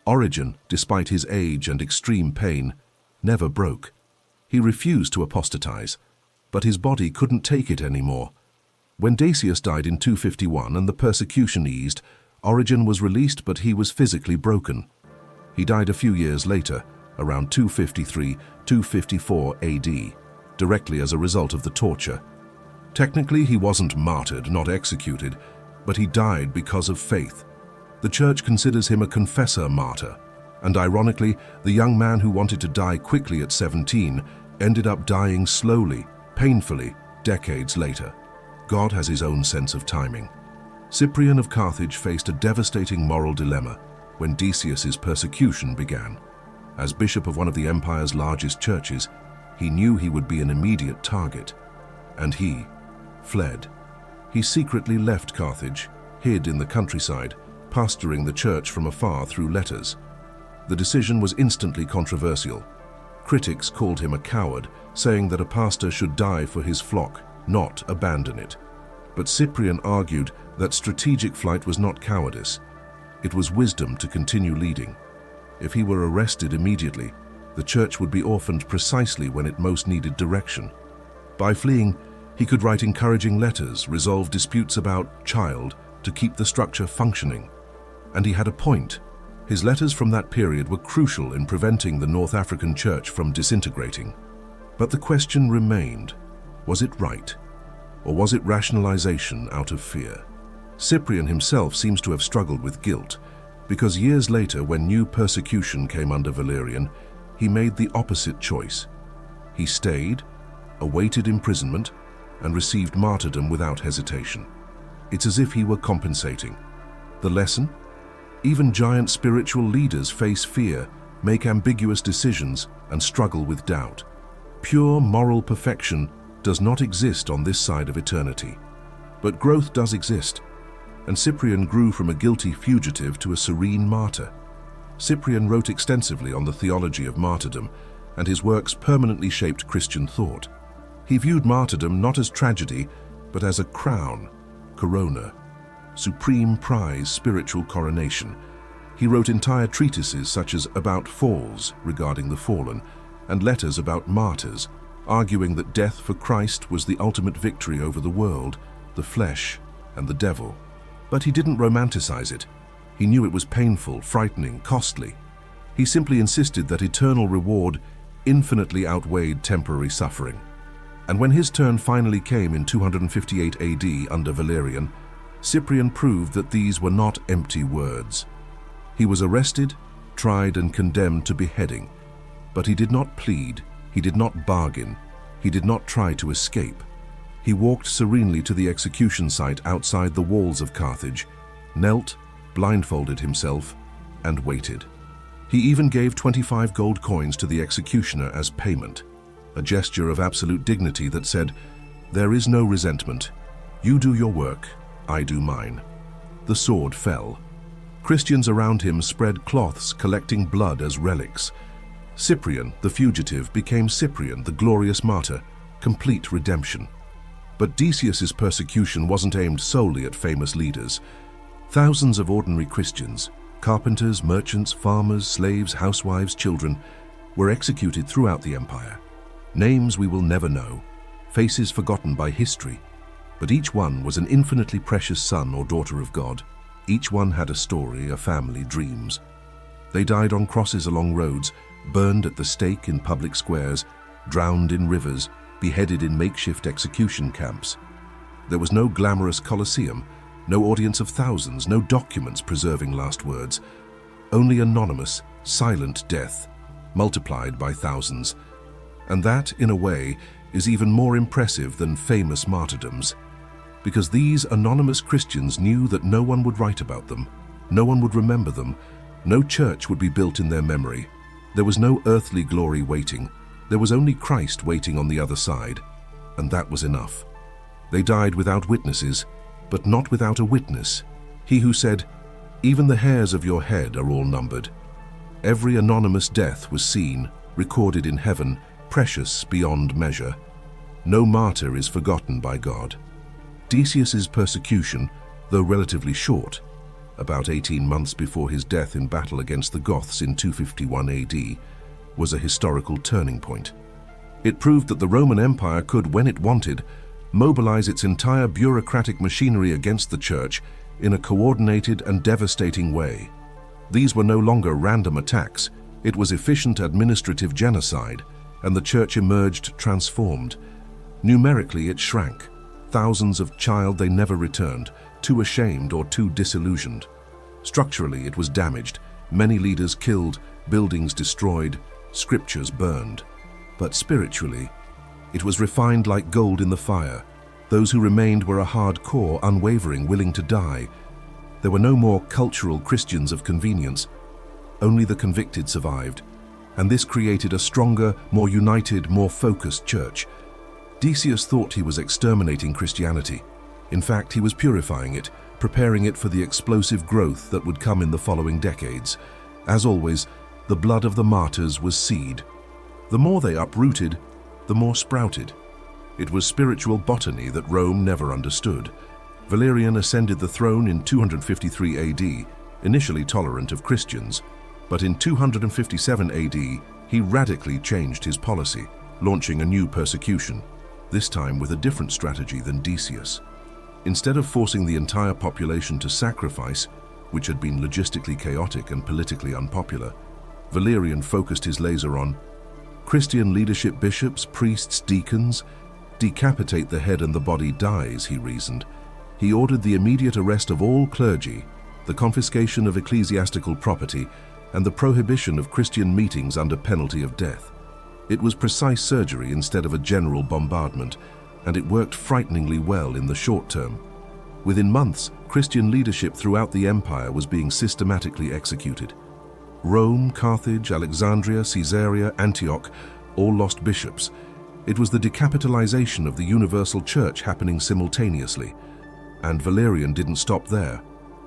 Origen, despite his age and extreme pain, never broke. He refused to apostatize, but his body couldn't take it anymore. When Decius died in 251 and the persecution eased, Origen was released, but he was physically broken. He died a few years later, around 253-254 AD, directly as a result of the torture. Technically, he wasn't martyred, not executed, but he died because of faith. The Church considers him a confessor martyr, and ironically, the young man who wanted to die quickly at 17 ended up dying slowly, painfully, decades later. God has his own sense of timing. Cyprian of Carthage faced a devastating moral dilemma when Decius's persecution began. As bishop of one of the empire's largest churches, he knew he would be an immediate target, and he fled. He secretly left Carthage, hid in the countryside, pastoring the church from afar through letters. The decision was instantly controversial. Critics called him a coward, saying that a pastor should die for his flock, not abandon it. But Cyprian argued that strategic flight was not cowardice. It was wisdom to continue leading. If he were arrested immediately, the church would be orphaned precisely when it most needed direction. By fleeing, he could write encouraging letters, resolve disputes about child, to keep the structure functioning. And he had a point. His letters from that period were crucial in preventing the North African church from disintegrating. But the question remained, was it right? Or was it rationalization out of fear? Cyprian himself seems to have struggled with guilt, because years later, when new persecution came under Valerian, he made the opposite choice. He stayed, awaited imprisonment, and received martyrdom without hesitation. It's as if he were compensating. The lesson? Even giant spiritual leaders face fear, make ambiguous decisions, and struggle with doubt. Pure moral perfection does not exist on this side of eternity. But growth does exist, and Cyprian grew from a guilty fugitive to a serene martyr. Cyprian wrote extensively on the theology of martyrdom, and his works permanently shaped Christian thought. He viewed martyrdom not as tragedy, but as a crown, corona, supreme prize, spiritual coronation. He wrote entire treatises such as About Falls, regarding the fallen, and letters about martyrs, arguing that death for Christ was the ultimate victory over the world, the flesh, and the devil. But he didn't romanticize it. He knew it was painful, frightening, costly. He simply insisted that eternal reward infinitely outweighed temporary suffering. And when his turn finally came in 258 AD under Valerian, Cyprian proved that these were not empty words. He was arrested, tried, and condemned to beheading. But he did not plead, he did not bargain, he did not try to escape. He walked serenely to the execution site outside the walls of Carthage, knelt, blindfolded himself, and waited. He even gave 25 gold coins to the executioner as payment, a gesture of absolute dignity that said, "There is no resentment. You do your work, I do mine." The sword fell. Christians around him spread cloths collecting blood as relics. Cyprian, the fugitive, became Cyprian, the glorious martyr, complete redemption. But Decius's persecution wasn't aimed solely at famous leaders. Thousands of ordinary Christians, carpenters, merchants, farmers, slaves, housewives, children, were executed throughout the empire. Names we will never know, faces forgotten by history, but each one was an infinitely precious son or daughter of God. Each one had a story, a family, dreams. They died on crosses along roads, burned at the stake in public squares, drowned in rivers, beheaded in makeshift execution camps. There was no glamorous Colosseum, no audience of thousands, no documents preserving last words, only anonymous, silent death, multiplied by thousands. And that, in a way, is even more impressive than famous martyrdoms, because these anonymous Christians knew that no one would write about them, no one would remember them, no church would be built in their memory. There was no earthly glory waiting. There was only Christ waiting on the other side, and that was enough. They died without witnesses, but not without a witness. He who said, "Even the hairs of your head are all numbered." Every anonymous death was seen, recorded in heaven, precious beyond measure. No martyr is forgotten by God. Decius's persecution, though relatively short, about 18 months before his death in battle against the Goths in 251 AD, was a historical turning point. It proved that the Roman Empire could, when it wanted, mobilize its entire bureaucratic machinery against the Church in a coordinated and devastating way. These were no longer random attacks. It was efficient administrative genocide, and the Church emerged transformed. Numerically, it shrank. Thousands of child they never returned, too ashamed or too disillusioned. Structurally, it was damaged. Many leaders killed, buildings destroyed, scriptures burned. But spiritually, it was refined like gold in the fire. Those who remained were a hardcore, unwavering, willing to die. There were no more cultural Christians of convenience. Only the convicted survived, and this created a stronger, more united, more focused church. Decius thought he was exterminating Christianity. In fact, he was purifying it, preparing it for the explosive growth that would come in the following decades. As always, the blood of the martyrs was seed. The more they uprooted, the more sprouted. It was spiritual botany that Rome never understood. Valerian ascended the throne in 253 AD, initially tolerant of Christians, but in 257 AD, he radically changed his policy, launching a new persecution, this time with a different strategy than Decius. Instead of forcing the entire population to sacrifice, which had been logistically chaotic and politically unpopular, Valerian focused his laser on Christian leadership, bishops, priests, deacons. Decapitate the head and the body dies, he reasoned. He ordered the immediate arrest of all clergy, the confiscation of ecclesiastical property, and the prohibition of Christian meetings under penalty of death. It was precise surgery instead of a general bombardment, and it worked frighteningly well in the short term. Within months, Christian leadership throughout the empire was being systematically executed. Rome, Carthage, Alexandria, Caesarea, Antioch all lost bishops. It was the decapitalization of the universal church happening simultaneously. And Valerian didn't stop there.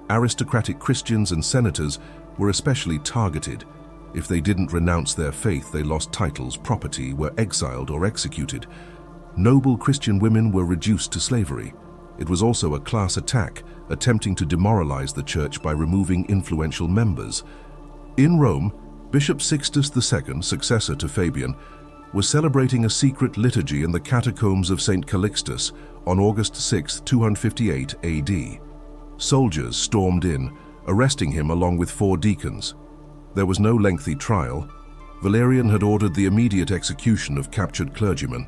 Aristocratic Christians and senators were especially targeted. If they didn't renounce their faith, they lost titles, property, were exiled or executed. Noble Christian women were reduced to slavery. It was also a class attack, attempting to demoralize the church by removing influential members. In Rome, Bishop Sixtus II, successor to Fabian, was celebrating a secret liturgy in the catacombs of St. Calixtus on August 6, 258 AD. Soldiers stormed in, arresting him along with 4 deacons. There was no lengthy trial. Valerian had ordered the immediate execution of captured clergymen.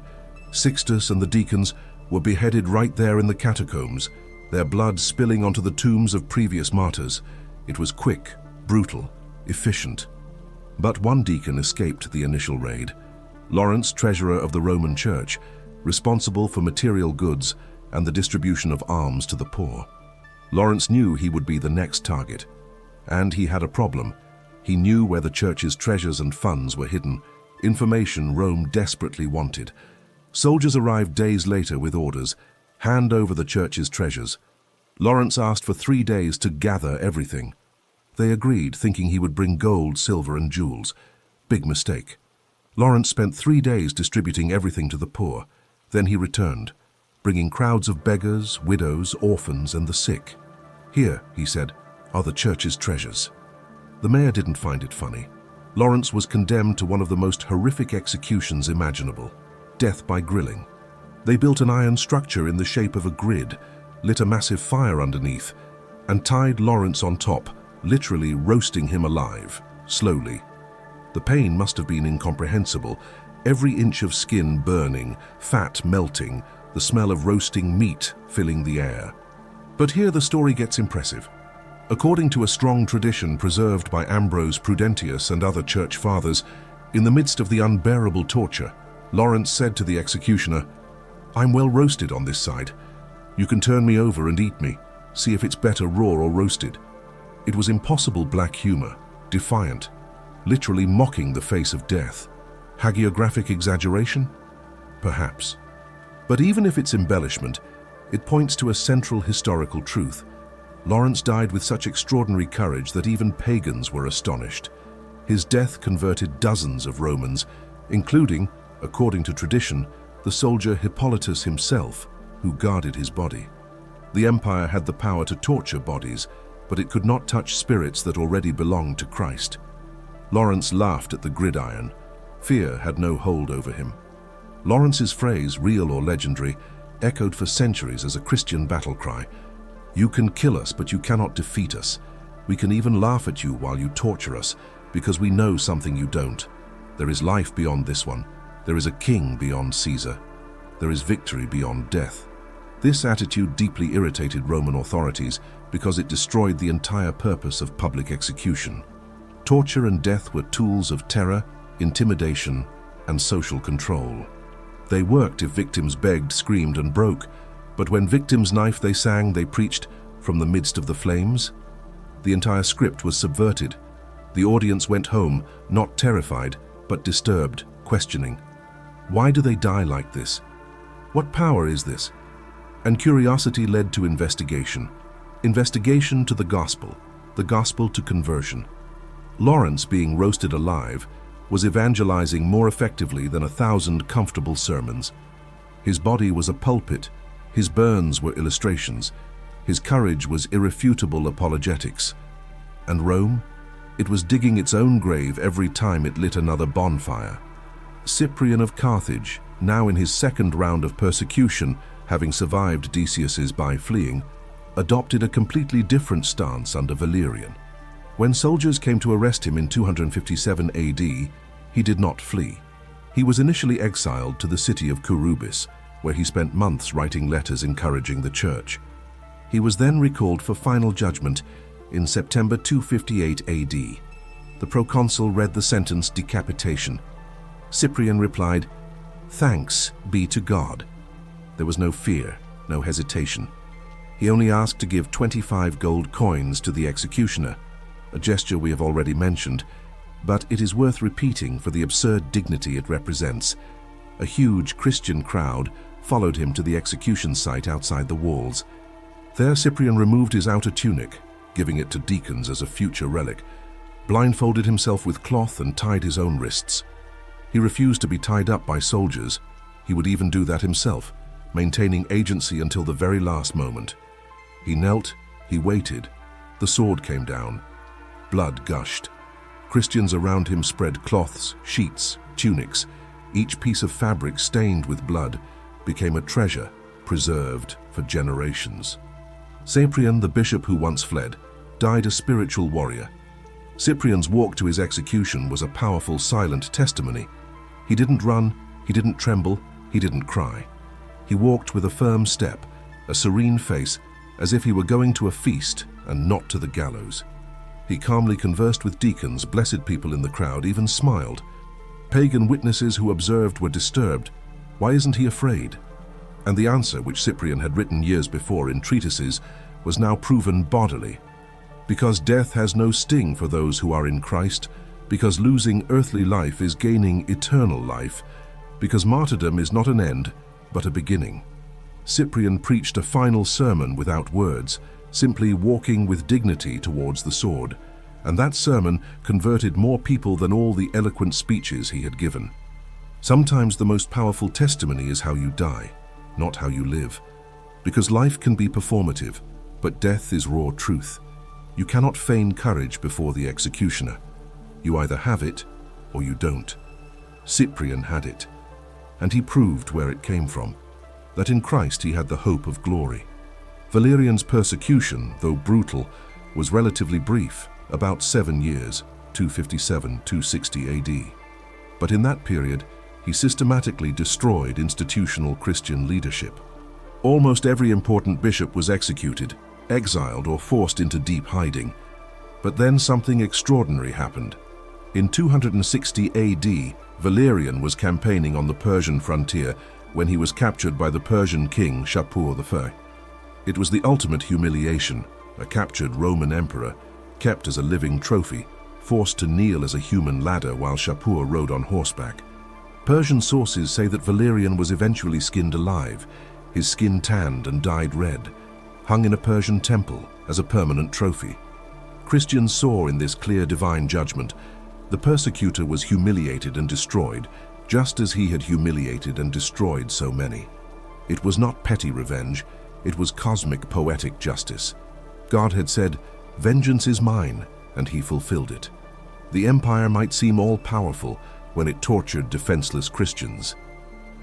Sixtus and the deacons were beheaded right there in the catacombs, their blood spilling onto the tombs of previous martyrs. It was quick, brutal, efficient. But one deacon escaped the initial raid. Lawrence, treasurer of the Roman Church, responsible for material goods and the distribution of alms to the poor. Lawrence knew he would be the next target. And he had a problem. He knew where the church's treasures and funds were hidden, information Rome desperately wanted. Soldiers arrived days later with orders, hand over the church's treasures. Lawrence asked for 3 days to gather everything. They agreed, thinking he would bring gold, silver, and jewels. Big mistake. Lawrence spent 3 days distributing everything to the poor. Then he returned, bringing crowds of beggars, widows, orphans, and the sick. "Here," he said, "are the church's treasures." The mayor didn't find it funny. Lawrence was condemned to one of the most horrific executions imaginable, death by grilling. They built an iron structure in the shape of a grid, lit a massive fire underneath, and tied Lawrence on top, literally roasting him alive, slowly. The pain must have been incomprehensible, every inch of skin burning, fat melting, the smell of roasting meat filling the air. But here the story gets impressive. According to a strong tradition preserved by Ambrose Prudentius and other church fathers, in the midst of the unbearable torture, Lawrence said to the executioner, "I'm well roasted on this side. You can turn me over and eat me. See if it's better raw or roasted." It was impossible black humor, defiant, literally mocking the face of death. Hagiographic exaggeration? Perhaps. But even if it's embellishment, it points to a central historical truth. Lawrence died with such extraordinary courage that even pagans were astonished. His death converted dozens of Romans, including, according to tradition, the soldier Hippolytus himself, who guarded his body. The empire had the power to torture bodies, but it could not touch spirits that already belonged to Christ. Lawrence laughed at the gridiron. Fear had no hold over him. Lawrence's phrase, real or legendary, echoed for centuries as a Christian battle cry. "You can kill us, but you cannot defeat us. We can even laugh at you while you torture us, because we know something you don't. There is life beyond this one. There is a king beyond Caesar. There is victory beyond death." This attitude deeply irritated Roman authorities because it destroyed the entire purpose of public execution. Torture and death were tools of terror, intimidation, and social control. They worked if victims begged, screamed, and broke, but when victims knifed, they sang, they preached from the midst of the flames. The entire script was subverted. The audience went home, not terrified, but disturbed, questioning. Why do they die like this? What power is this? And curiosity led to investigation. Investigation to the gospel to conversion. Lawrence, being roasted alive, was evangelizing more effectively than 1,000 comfortable sermons. His body was a pulpit, his burns were illustrations, his courage was irrefutable apologetics. And Rome? It was digging its own grave every time it lit another bonfire. Cyprian of Carthage, now in his second round of persecution, having survived Decius's by fleeing, adopted a completely different stance under Valerian. When soldiers came to arrest him in 257 AD, he did not flee. He was initially exiled to the city of Curubis, where he spent months writing letters encouraging the church. He was then recalled for final judgment in September 258 AD. The proconsul read the sentence decapitation. Cyprian replied, "Thanks be to God." There was no fear, no hesitation. He only asked to give 25 gold coins to the executioner, a gesture we have already mentioned, but it is worth repeating for the absurd dignity it represents. A huge Christian crowd followed him to the execution site outside the walls. There Cyprian removed his outer tunic, giving it to deacons as a future relic, blindfolded himself with cloth and tied his own wrists. He refused to be tied up by soldiers. He would even do that himself, maintaining agency until the very last moment. He knelt, he waited. The sword came down. Blood gushed. Christians around him spread cloths, sheets, tunics. Each piece of fabric stained with blood became a treasure preserved for generations. Cyprian, the bishop who once fled, died a spiritual warrior. Cyprian's walk to his execution was a powerful, silent testimony. He didn't run, he didn't tremble, he didn't cry. He walked with a firm step, a serene face, as if he were going to a feast and not to the gallows. He calmly conversed with deacons, blessed people in the crowd, even smiled. Pagan witnesses who observed were disturbed. Why isn't he afraid? And the answer, which Cyprian had written years before in treatises, was now proven bodily. Because death has no sting for those who are in Christ, because losing earthly life is gaining eternal life, because martyrdom is not an end, but a beginning. Cyprian preached a final sermon without words, simply walking with dignity towards the sword, and that sermon converted more people than all the eloquent speeches he had given. Sometimes the most powerful testimony is how you die, not how you live, because life can be performative, but death is raw truth. You cannot feign courage before the executioner. You either have it or you don't. Cyprian had it, and he proved where it came from, that in Christ he had the hope of glory. Valerian's persecution, though brutal, was relatively brief, about 7 years, 257–260 AD. But in that period, he systematically destroyed institutional Christian leadership. Almost every important bishop was executed, exiled or forced into deep hiding. But then something extraordinary happened. In 260 AD, Valerian was campaigning on the Persian frontier when he was captured by the Persian king Shapur I. It was the ultimate humiliation, a captured Roman emperor, kept as a living trophy, forced to kneel as a human ladder while Shapur rode on horseback. Persian sources say that Valerian was eventually skinned alive, his skin tanned and dyed red, hung in a Persian temple as a permanent trophy. Christians saw in this clear divine judgment. The persecutor was humiliated and destroyed, just as he had humiliated and destroyed so many. It was not petty revenge, it was cosmic poetic justice. God had said, "Vengeance is mine," and he fulfilled it. The empire might seem all-powerful when it tortured defenseless Christians.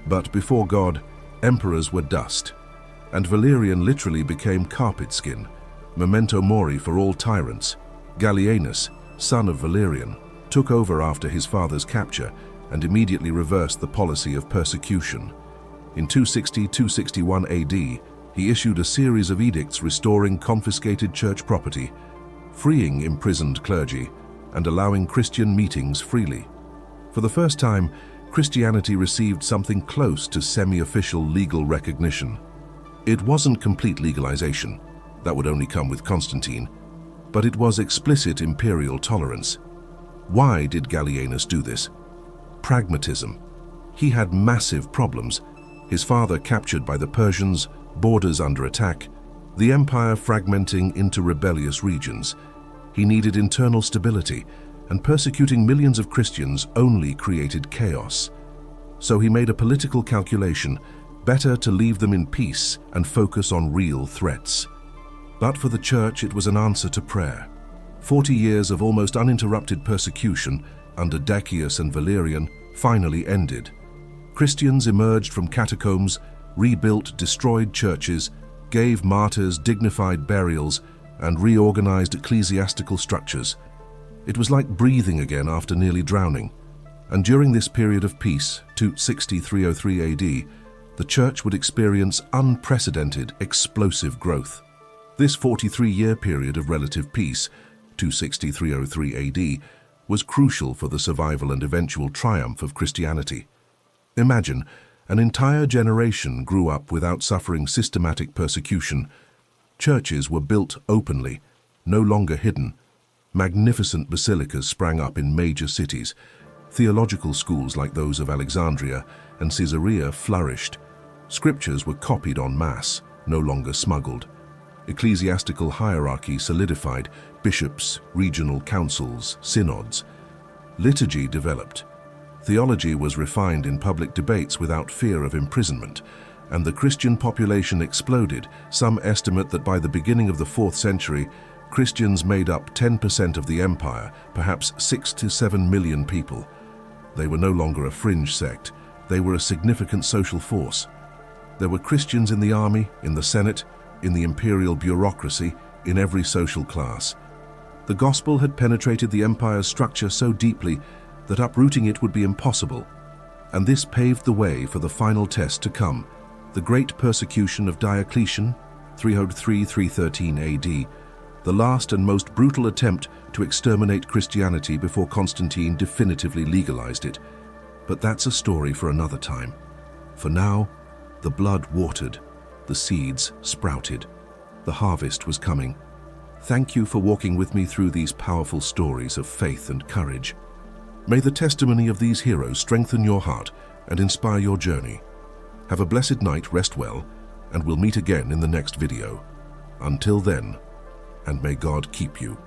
But before God, emperors were dust, and Valerian literally became carpet skin, memento mori for all tyrants. Gallienus, son of Valerian, took over after his father's capture and immediately reversed the policy of persecution. In 260–261 AD, he issued a series of edicts restoring confiscated church property, freeing imprisoned clergy, and allowing Christian meetings freely. For the first time, Christianity received something close to semi-official legal recognition. It wasn't complete legalization, that would only come with Constantine, but it was explicit imperial tolerance. Why did Gallienus do this? Pragmatism. He had massive problems. His father captured by the Persians, borders under attack, the empire fragmenting into rebellious regions. He needed internal stability, and persecuting millions of Christians only created chaos. So he made a political calculation: better to leave them in peace and focus on real threats. But for the church, it was an answer to prayer. 40 years of almost uninterrupted persecution under Decius and Valerian finally ended. Christians emerged from catacombs, rebuilt destroyed churches, gave martyrs dignified burials, and reorganized ecclesiastical structures. It was like breathing again after nearly drowning. And during this period of peace, 260–303 AD, the church would experience unprecedented, explosive growth. This 43-year period of relative peace, 260–303 AD, was crucial for the survival and eventual triumph of Christianity. Imagine, an entire generation grew up without suffering systematic persecution. Churches were built openly, no longer hidden. Magnificent basilicas sprang up in major cities. Theological schools like those of Alexandria and Caesarea flourished. Scriptures were copied en masse, no longer smuggled. Ecclesiastical hierarchy solidified: bishops, regional councils, synods. Liturgy developed. Theology was refined in public debates without fear of imprisonment, and the Christian population exploded. Some estimate that by the beginning of the 4th century, Christians made up 10% of the empire, perhaps 6 to 7 million people. They were no longer a fringe sect, they were a significant social force. There were Christians in the army, in the Senate, in the imperial bureaucracy, in every social class. The gospel had penetrated the empire's structure so deeply that uprooting it would be impossible, and this paved the way for the final test to come, the great persecution of Diocletian, 303–313 AD, the last and most brutal attempt to exterminate Christianity before Constantine definitively legalized it. But that's a story for another time. For now, the blood watered, the seeds sprouted, the harvest was coming. Thank you for walking with me through these powerful stories of faith and courage. May the testimony of these heroes strengthen your heart and inspire your journey. Have a blessed night, rest well, and we'll meet again in the next video. Until then, and may God keep you.